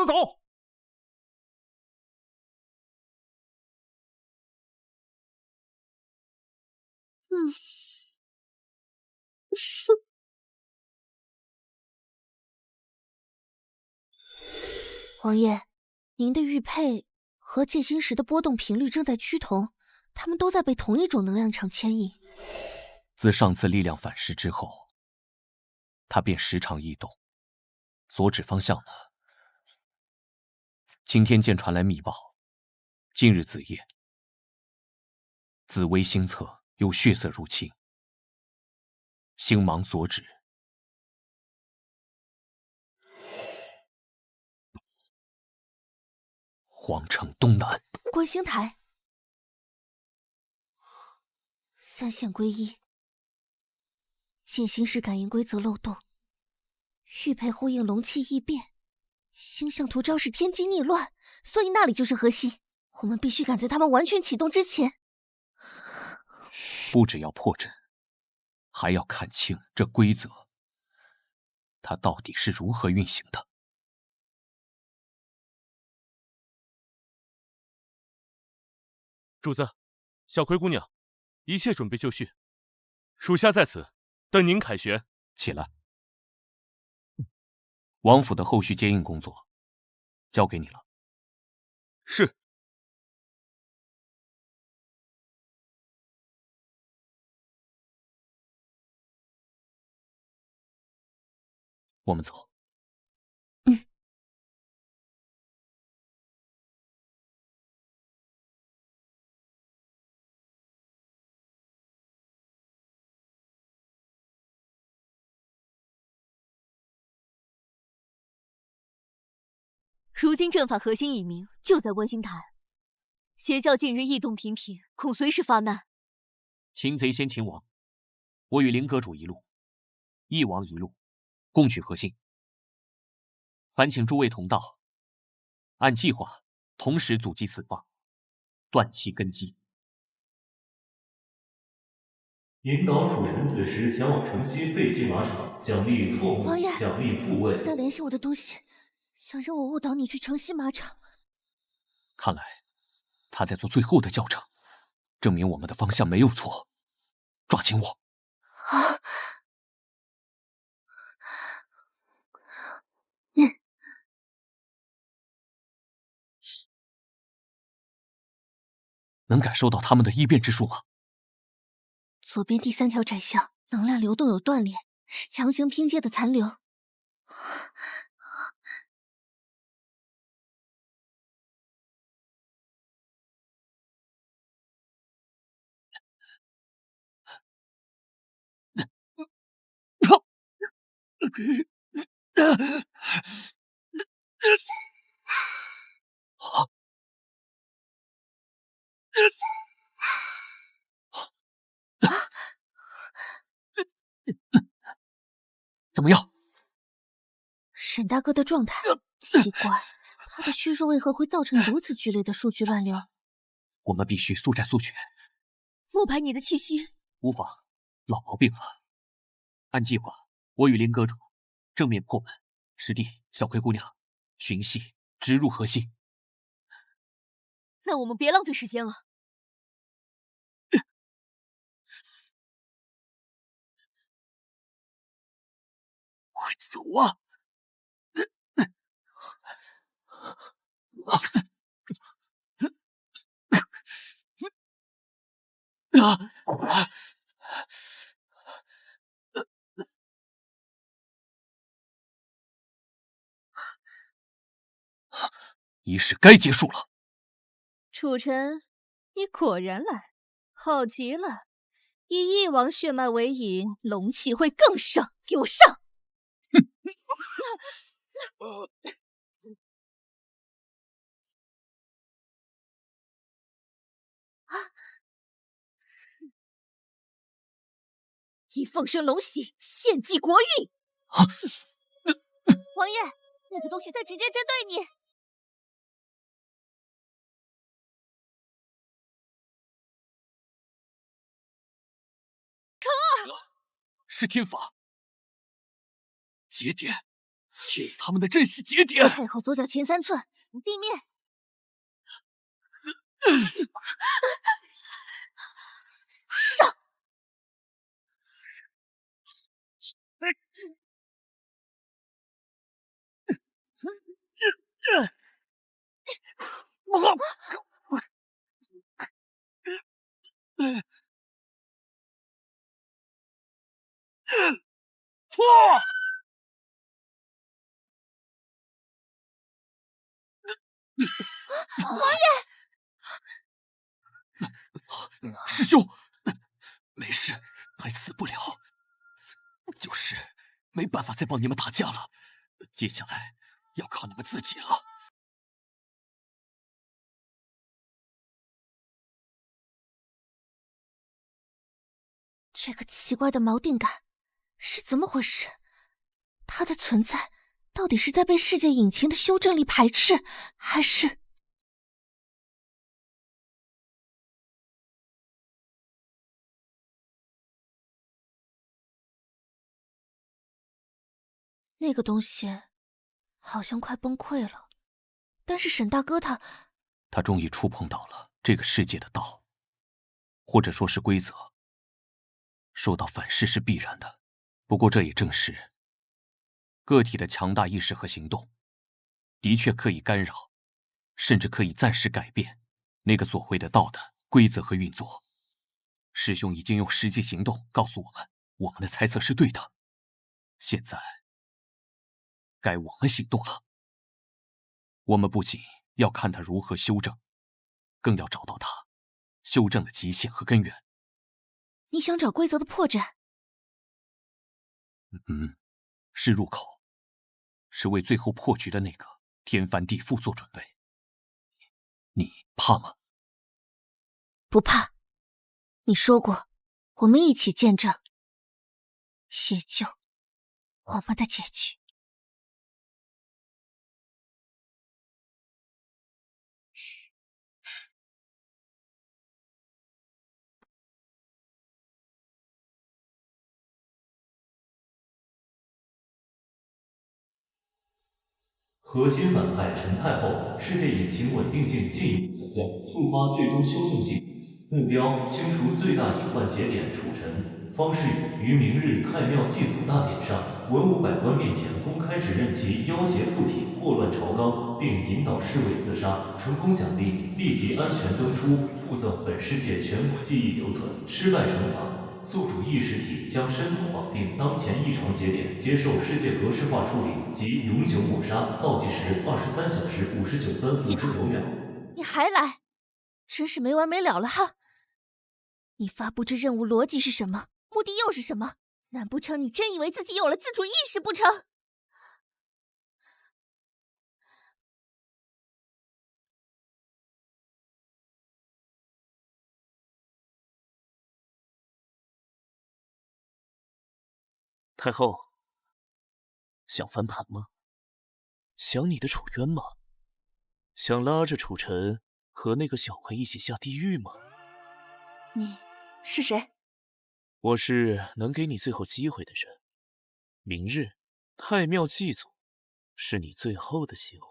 走！王爷，您的玉佩和戒心石的波动频率正在趋同，它们都在被同一种能量场牵引。自上次力量反噬之后，它便时常异动。所指方向呢？今天见传来密报，近日子夜，紫薇星侧有血色入侵。星芒所指，皇城东南观星台，三线归一，戒心石感应规则漏洞，玉佩呼应龙气异变，星象图招式天机逆乱，所以那里就是核心。我们必须赶在他们完全启动之前。不只要破阵，还要看清这规则，它到底是如何运行的。主子，小葵姑娘，一切准备就绪，属下在此等您凯旋。起来。王府的后续接应工作交给你了。是。我们走。如今阵法核心已明，就在观星台。邪教近日异动频频，恐随时发难。擒贼先擒王，我与灵阁主一路，一王一路，共取核心。烦请诸位同道，按计划同时阻击四方，断其根基。引导楚尘子时前往城西废弃马场，奖励错误，王爷，奖励复位。再联系我的东西，想让我误导你去城西马场。看来他在做最后的校正，证明我们的方向没有错。抓紧我！啊！能感受到他们的异变之术吗？左边第3条窄巷，能量流动有断裂，是强行拼接的残留。怎么样？沈大哥的状态奇怪，他的虚弱为何会造成如此剧烈的数据乱流？我们必须速战速决。莫白你的气息。无妨，老毛病了。按计划，我与林阁主正面破门，师弟、小葵姑娘寻隙直入核心。那我们别浪费时间了。快走啊！仪式该结束了。楚尘，你果然来，好极了！以翼王血脉为引，龙气会更盛。给我上！以凤生龙玺，献祭国运。王爷，那个东西在直接针对你。是天法节点，切入他们的阵势节点。太后左脚前3寸，地面。上！王爷，师兄，没事，还死不了，就是没办法再帮你们打架了，接下来要靠你们自己了。这个奇怪的锚定感是怎么回事？它的存在到底是在被世界引擎的修正力排斥，还是……那个东西好像快崩溃了，但是沈大哥他终于触碰到了这个世界的道，或者说是规则。受到反噬是必然的，不过这也正是个体的强大意识和行动，的确可以干扰，甚至可以暂时改变那个所谓的道的规则和运作。师兄已经用实际行动告诉我们，我们的猜测是对的。现在该我们行动了。我们不仅要看他如何修正，更要找到他修正的极限和根源。你想找规则的破绽？是入口，是为最后破局的那个天翻地覆做准备。你怕吗？不怕。你说过，我们一起见证写就我们的结局。核心反派陈太后，世界引擎稳定性进一步下降，触发最终修正剂，目标清除最大隐患节点楚尘。方世宇于明日太庙祭祖大典上，文武百官面前公开指认其要挟附体，祸乱朝纲，并引导侍卫自杀，成功奖励立即安全登出，附赠本世界全国记忆留存，失败惩罚。宿主意识体将深度绑定当前异常节点，接受世界格式化处理及永久抹杀，倒计时23小时59分59秒。你还来，真是没完没了了哈！你发布这任务逻辑是什么？目的又是什么？难不成你真以为自己有了自主意识不成？太后，想翻盘吗？想你的楚渊吗？想拉着楚尘和那个小葵一起下地狱吗？你是谁？我是能给你最后机会的人。明日太庙祭祖，是你最后的机会，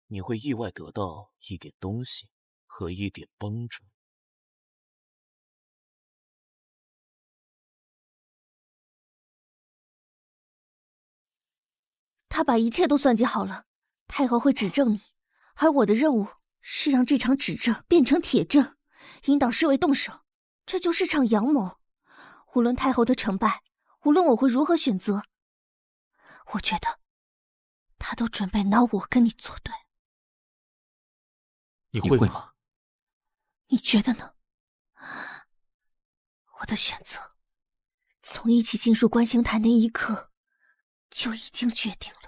你会意外得到一点东西和一点帮助。他把一切都算计好了，太后会指证你，而我的任务是让这场指证变成铁证，引导侍卫动手，这就是场阳谋。无论太后的成败，无论我会如何选择，我觉得他都准备拿我跟你作对。你会吗？你觉得呢？我的选择，从一起进入观星台那一刻就已经决定了。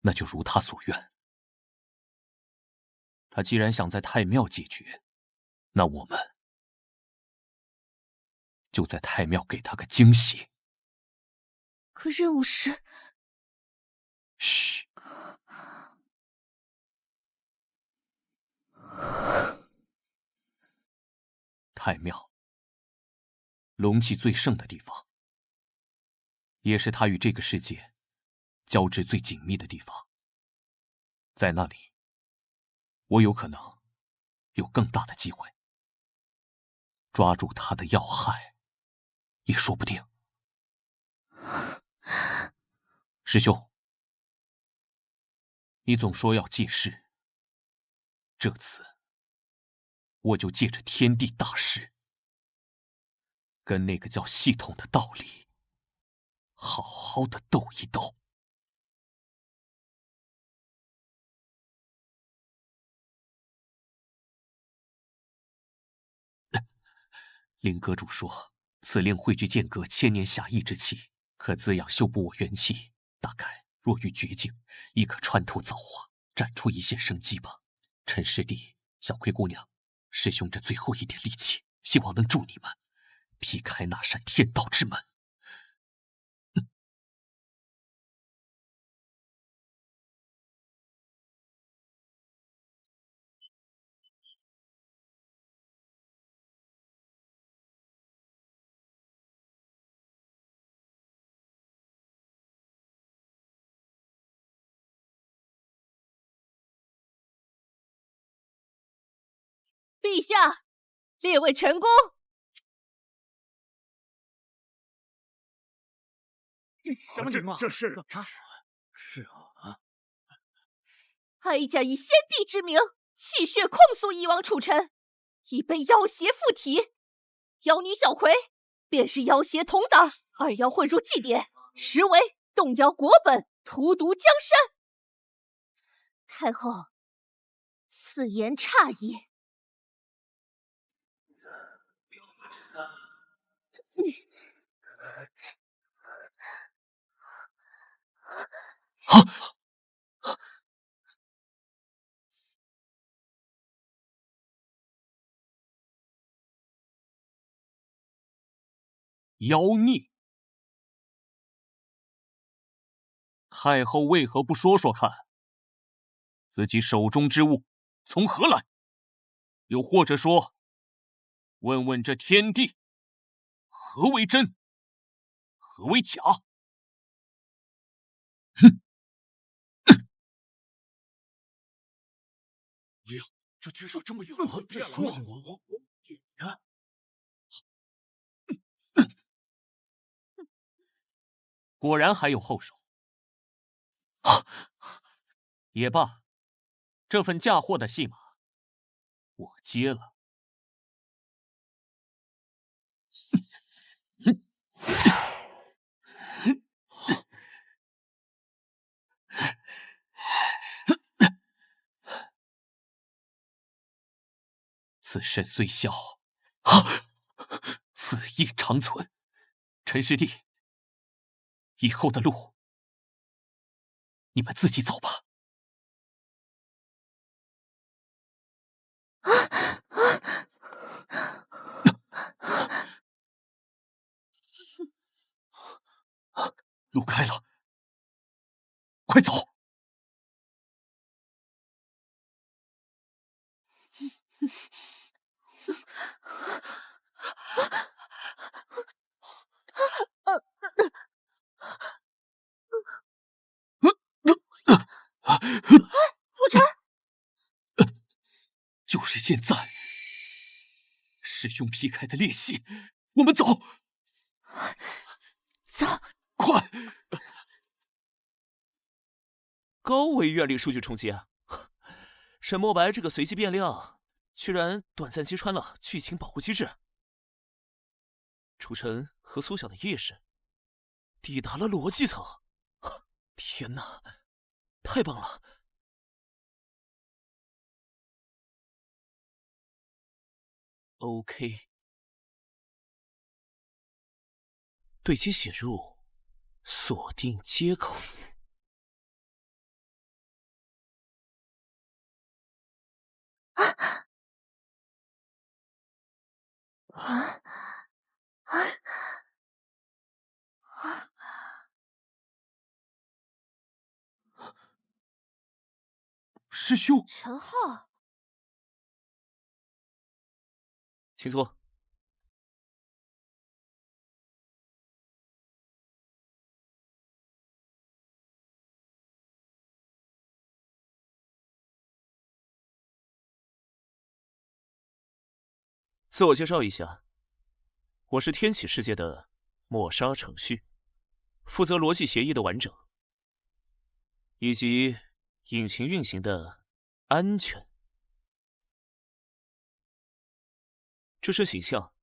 那就如他所愿。他既然想在太庙解决，那我们就在太庙给他个惊喜。可任务是……嘘。太庙，龙气最盛的地方，也是他与这个世界交织最紧密的地方。在那里，我有可能有更大的机会，抓住他的要害，也说不定。师兄，你总说要借势，这次我就借着天地大势，跟那个叫系统的道理好好的斗一斗。灵阁主说，此令汇聚剑阁千年侠义之气，可滋养修补我元气。大概若遇绝境，亦可穿透造化，展出一线生机吧。陈师弟、小葵姑娘，师兄这最后一点力气，希望能助你们劈开那扇天道之门。陛下，列位臣工，什么情况？这是是啊，哀家以先帝之名，泣血控诉一王楚尘，已被妖邪附体。妖女小葵便是妖邪同党，二妖混入祭典，实为动摇国本，荼毒江山。太后，此言差矣。妖孽！太后为何不说说看，自己手中之物从何来？又或者说，问问这天地，何为真，何为假？哼！哎呀，这天上这么硬，这是什么情况？你看。果然还有后手。也罢，这份嫁祸的戏码，我接了。此身虽小，此意长存。陈师弟，以后的路，你们自己走吧。路开了，快走！陆晨，就是现在！师兄劈开的裂隙，我们走！走，快！高维愿力数据冲击啊！沈墨白这个随机变量，居然短暂击穿了剧情保护机制。楚晨和苏晓的意识抵达了逻辑层，天哪，太棒了！OK， 对其写入，锁定接口。师兄，陈浩，请坐。自我介绍一下，我是天启世界的抹杀程序，负责逻辑协议的完整，以及引擎运行的安全。这身形象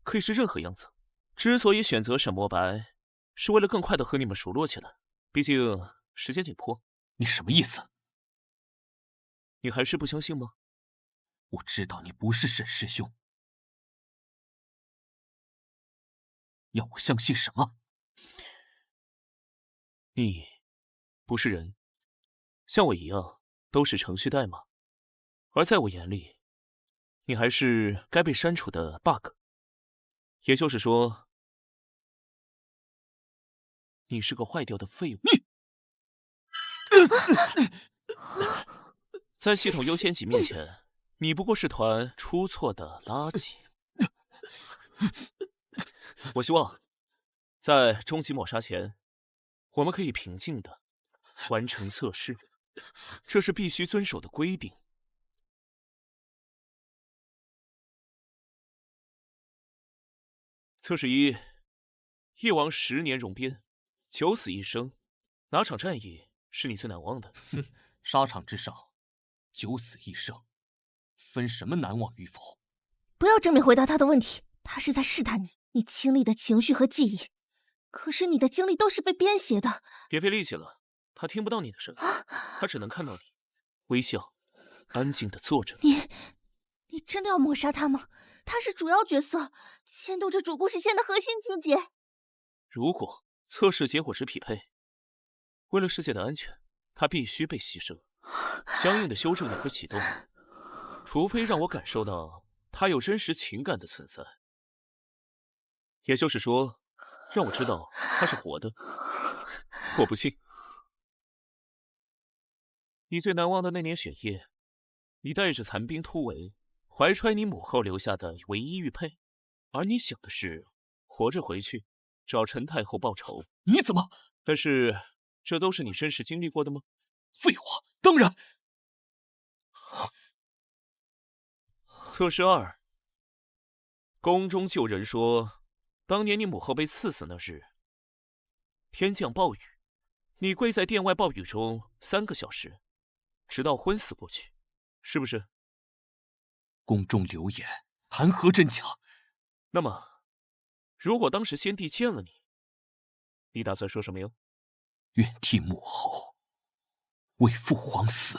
可以是任何样子。之所以选择沈墨白，是为了更快的和你们熟络起来，毕竟时间紧迫。你什么意思？你还是不相信吗？我知道你不是沈师兄。要我相信什么？你不是人，像我一样都是程序代码，而在我眼里，你还是该被删除的 bug。也就是说，你是个坏掉的废物。在系统优先级面前，你不过是团出错的垃圾。我希望，在终极抹杀前，我们可以平静的完成测试，这是必须遵守的规定。测试1：夜王10年戎边，9死1生，哪场战役是你最难忘的？沙场之上，9死1生，分什么难忘与否？不要正面回答他的问题，他是在试探你经历的情绪和记忆。可是你的经历都是被编写的。别费力气了，他听不到你的声音，他只能看到你微笑，安静的坐着。你真的要抹杀他吗？他是主要角色，牵动着主故事线的核心情节。如果测试结果是匹配，为了世界的安全，他必须被牺牲，相应的修正也会启动，除非让我感受到他有真实情感的存在。也就是说，让我知道他是活的。我不信。你最难忘的那年雪夜，你带着残兵突围，怀揣你母后留下的唯一玉佩，而你想的是活着回去找陈太后报仇。你怎么？但是这都是你真实经历过的吗？废话，当然。测试2：宫中旧人说，当年你母后被刺死那日，天降暴雨，你跪在殿外暴雨中3个小时，直到昏死过去，是不是？宫中流言，谈何真假？那么，如果当时先帝见了你，你打算说什么哟？愿替母后为父皇死。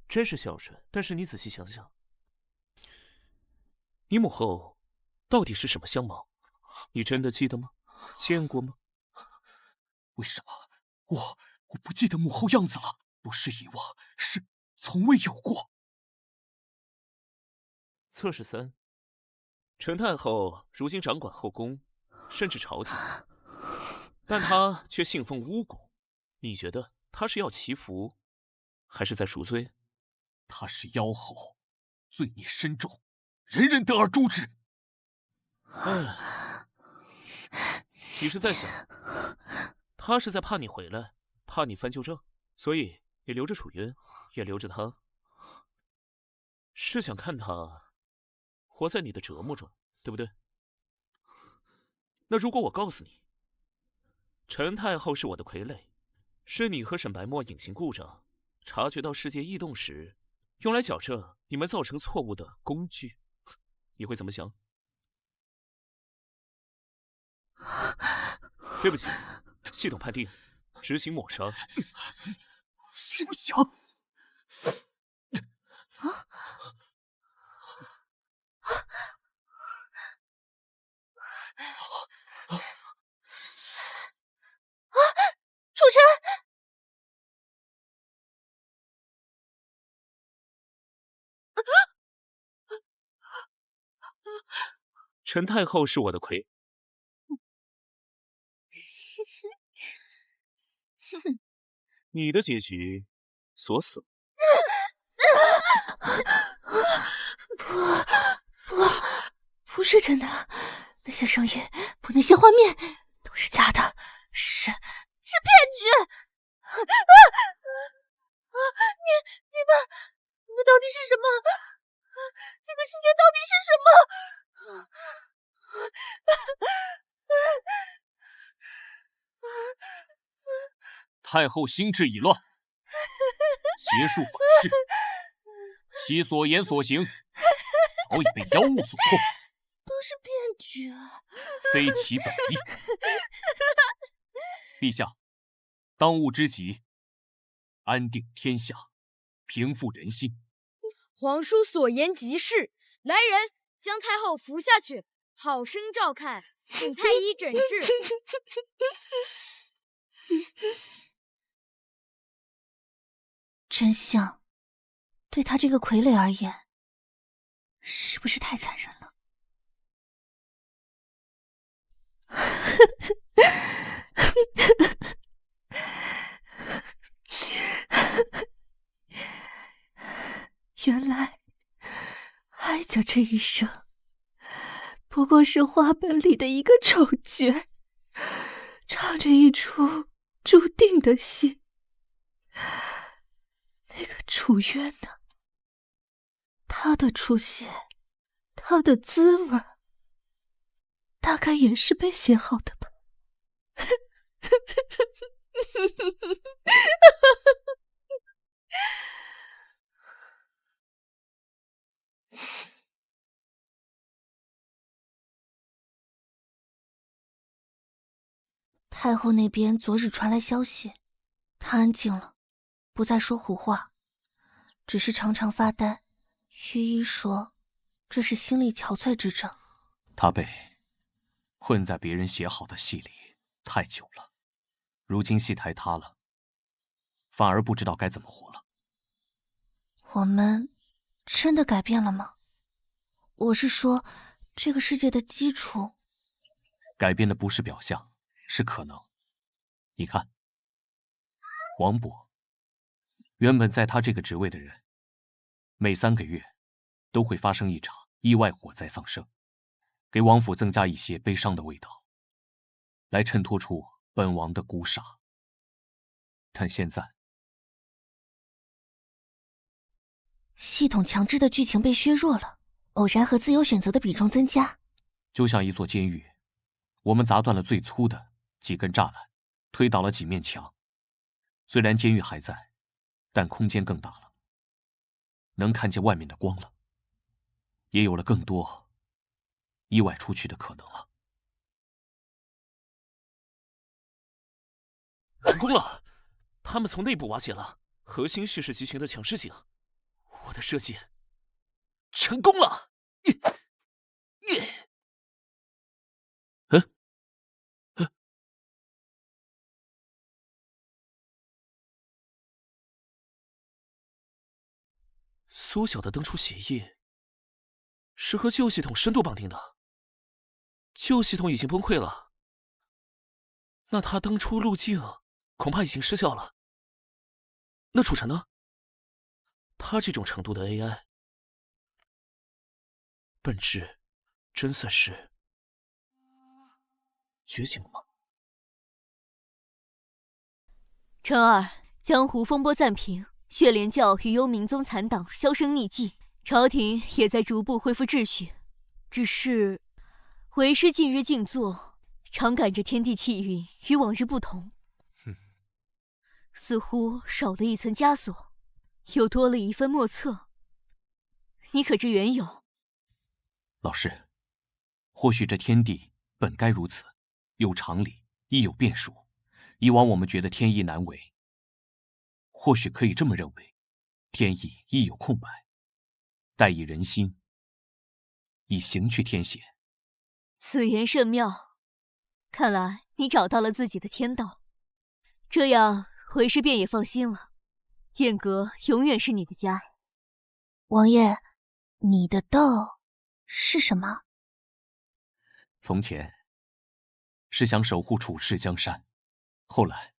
真是孝顺，但是你仔细想想，你母后到底是什么相貌？你真的记得吗？见过吗？为什么我不记得母后样子了？不是遗忘，是从未有过。测试3：陈太后如今掌管后宫，甚至朝廷。但他却信奉巫蛊。你觉得他是要祈福，还是在赎罪？他是妖后，罪孽深重，人人得而诛之。你是在想，他是在怕你回来，怕你翻旧账，所以你留着楚云，也留着他，是想看他活在你的折磨中，对不对？那如果我告诉你，陈太后是我的傀儡，是你和沈白墨隐形故障，察觉到世界异动时，用来矫正你们造成错误的工具，你会怎么想？对不起，系统判定执行抹杀。休想！楚晨，陈太后是我的傀，你的结局锁死。不是真的，那些声音，不，那些画面都是假的，是骗局！你们到底是什么？这个世界到底是什么？太后心智已乱，邪术反噬，其所言所行早已被妖物所控，都是骗局啊！非其本意。陛下，当务之急，安定天下，平复人心。皇叔所言极是，来人，将太后扶下去，好生照看，请太医诊治。真相，对他这个傀儡而言，是不是太残忍了？原来，哀家这一生不过是花本里的一个丑角，唱着一出注定的戏。那个楚渊呢？他的出现，他的滋味，大概也是被写好的吧。太后那边昨日传来消息，她安静了，不再说胡话，只是常常发呆。御医说，这是心力憔悴之症。他被混在别人写好的戏里太久了，如今戏台塌了，反而不知道该怎么活了。我们真的改变了吗？我是说，这个世界的基础改变的不是表象，是可能。你看，王伯，原本在他这个职位的人，每3个月都会发生一场意外火灾丧生，给王府增加一些悲伤的味道，来衬托出本王的孤煞。但现在，系统强制的剧情被削弱了，偶然和自由选择的比重增加。就像一座监狱，我们砸断了最粗的几根栅栏，推倒了几面墙。虽然监狱还在，但空间更大了，能看见外面的光了，也有了更多意外出去的可能了。成功了！他们从内部瓦解了核心叙事集群的强势性，我的设计成功了！苏小的登出协议是和旧系统深度绑定的，旧系统已经崩溃了，那他登出路径恐怕已经失效了。那楚尘呢？他这种程度的 AI， 本质真算是觉醒了吗？辰儿，江湖风波暂平，血莲教与幽冥宗残党销声匿迹，朝廷也在逐步恢复秩序。只是为师近日静坐，常感着天地气运与往日不同，似乎少了一层枷锁，又多了一份莫测。你可知缘由？老师，或许这天地本该如此，有常理，亦有变数。以往我们觉得天意难违，或许可以这么认为，天意亦有空白，待以人心，以行去天险。此言甚妙，看来你找到了自己的天道，这样为师便也放心了。剑阁永远是你的家。王爷，你的道是什么？从前是想守护处世江山，后来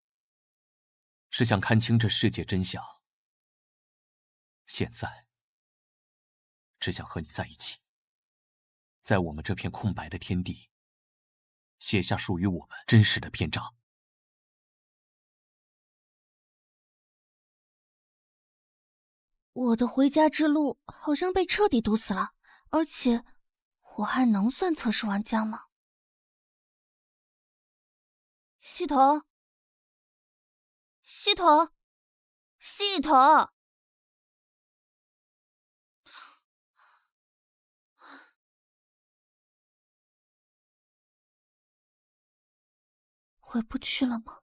是想看清这世界真相，现在只想和你在一起，在我们这片空白的天地写下属于我们真实的篇章。我的回家之路好像被彻底堵死了，而且我还能算测试玩家吗？系统，系统，系统！回不去了吗？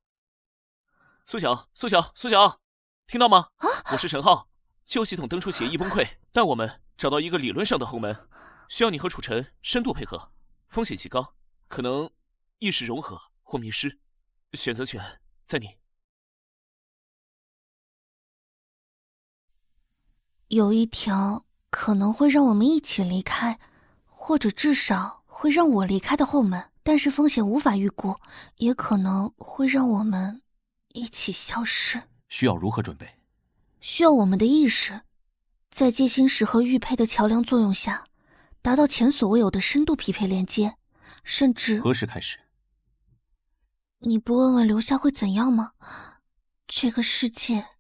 苏晓，苏晓，苏晓，听到吗？我是陈浩。旧系统登出协议崩溃，但我们找到一个理论上的后门，需要你和楚尘深度配合，风险极高，可能意识融合或迷失，选择权在你。有一条可能会让我们一起离开，或者至少会让我离开的后门，但是风险无法预估，也可能会让我们一起消失。需要如何准备？需要我们的意识，在界心石和玉佩的桥梁作用下，达到前所未有的深度匹配连接，甚至……何时开始？你不问问留下会怎样吗？这个世界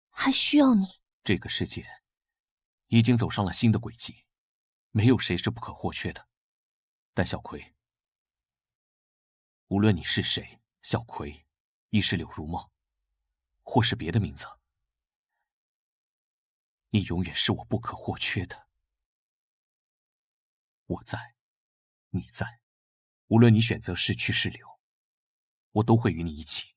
还需要你。这个世界已经走上了新的轨迹，没有谁是不可或缺的。但小葵，无论你是谁，小葵，亦是柳如梦，或是别的名字，你永远是我不可或缺的。我在，你在，无论你选择是去是留，我都会与你一起。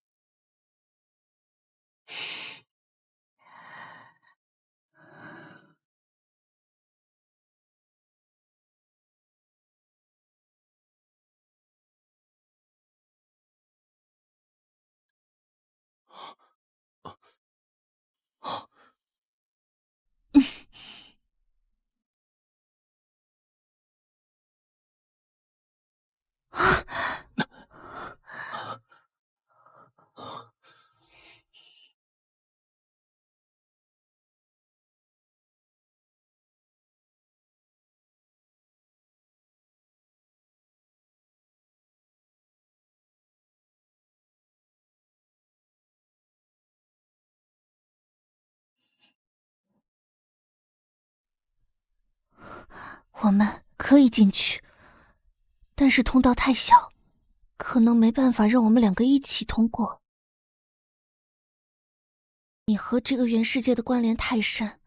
我们可以进去，但是通道太小，可能没办法让我们两个一起通过。你和这个原世界的关联太深，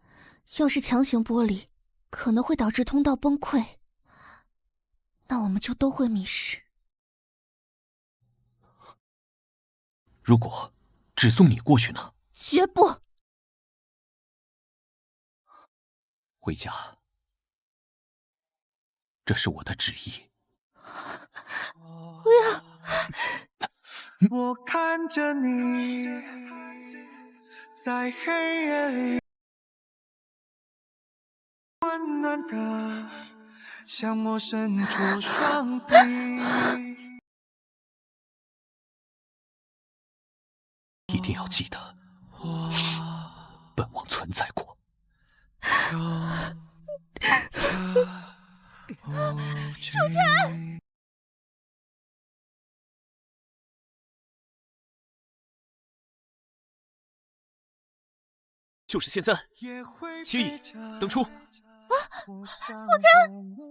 要是强行剥离，可能会导致通道崩溃，那我们就都会迷失。如果只送你过去呢？绝不！回家，这是我的旨意。不要！我看着你，在黑夜里，温暖的向我伸出双臂。定要记得，本王存在过。楚晨，就是现在！接引，登出！楚晨，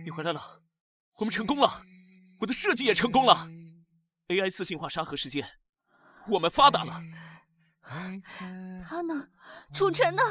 你回来了，我们成功了，我的设计也成功了。AI 自进化沙盒事件，我们发达了。他呢？楚晨呢？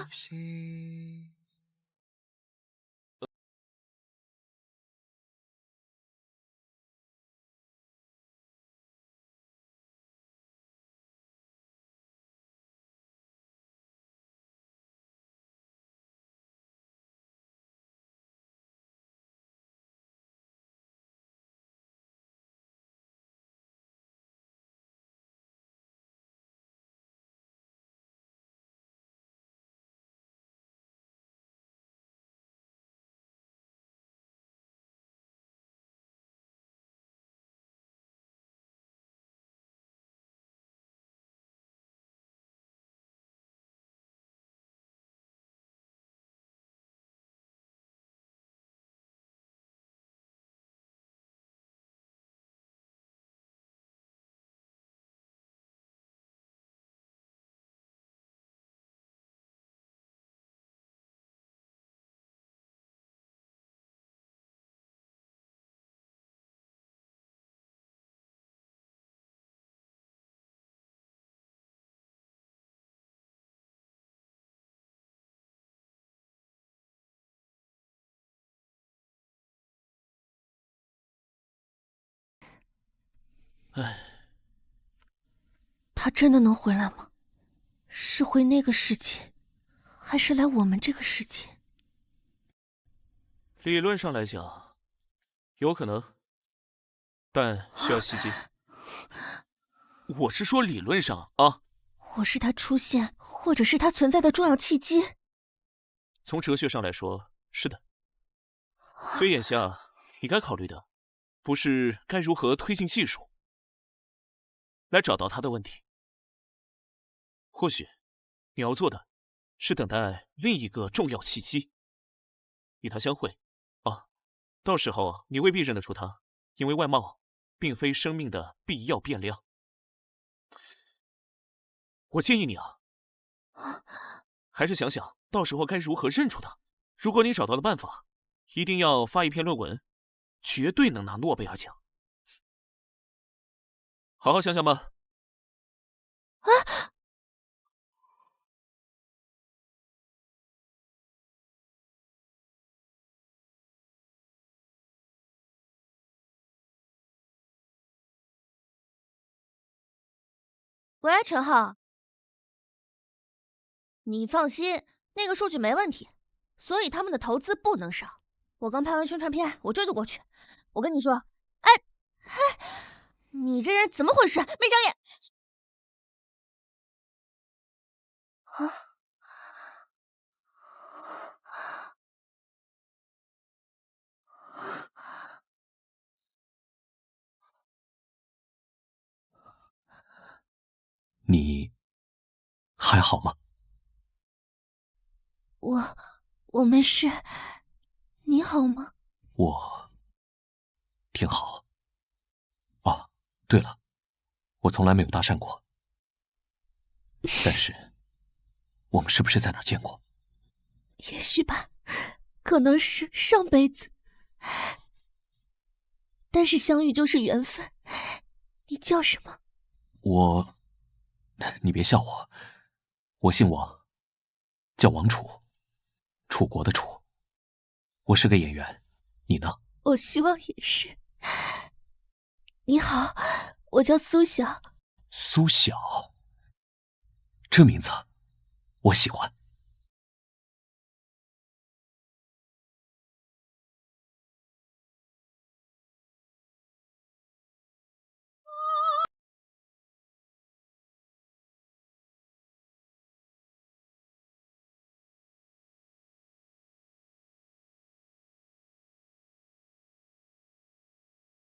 唉，他真的能回来吗？是回那个世界，还是来我们这个世界？理论上来讲，有可能，但需要袭击。我是说理论上啊。我是他出现，或者是他存在的重要契机。从哲学上来说，是的。所以眼下你该考虑的，不是该如何推进技术，来找到他的问题。或许你要做的是等待另一个重要契机，与他相会。啊，到时候你未必认得出他，因为外貌并非生命的必要变量。我建议你啊，还是想想到时候该如何认出他。如果你找到了办法，一定要发一篇论文，绝对能拿诺贝尔奖。好好想想吧。啊！喂，陈浩，你放心，那个数据没问题，所以他们的投资不能少。我刚拍完宣传片，我这就过去。我跟你说，哎，你这人怎么回事？没长眼！啊！你还好吗？我没事，你好吗？我挺好。哦，对了，我从来没有搭讪过，但是我们是不是在哪儿见过？也许吧，可能是上辈子，但是相遇就是缘分。你叫什么？你别笑我，我姓王，叫王楚，楚国的楚。我是个演员，你呢？我希望也是。你好，我叫苏晓。苏晓，这名字我喜欢。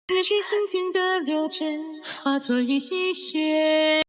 日去心间的流转，化作一溪血。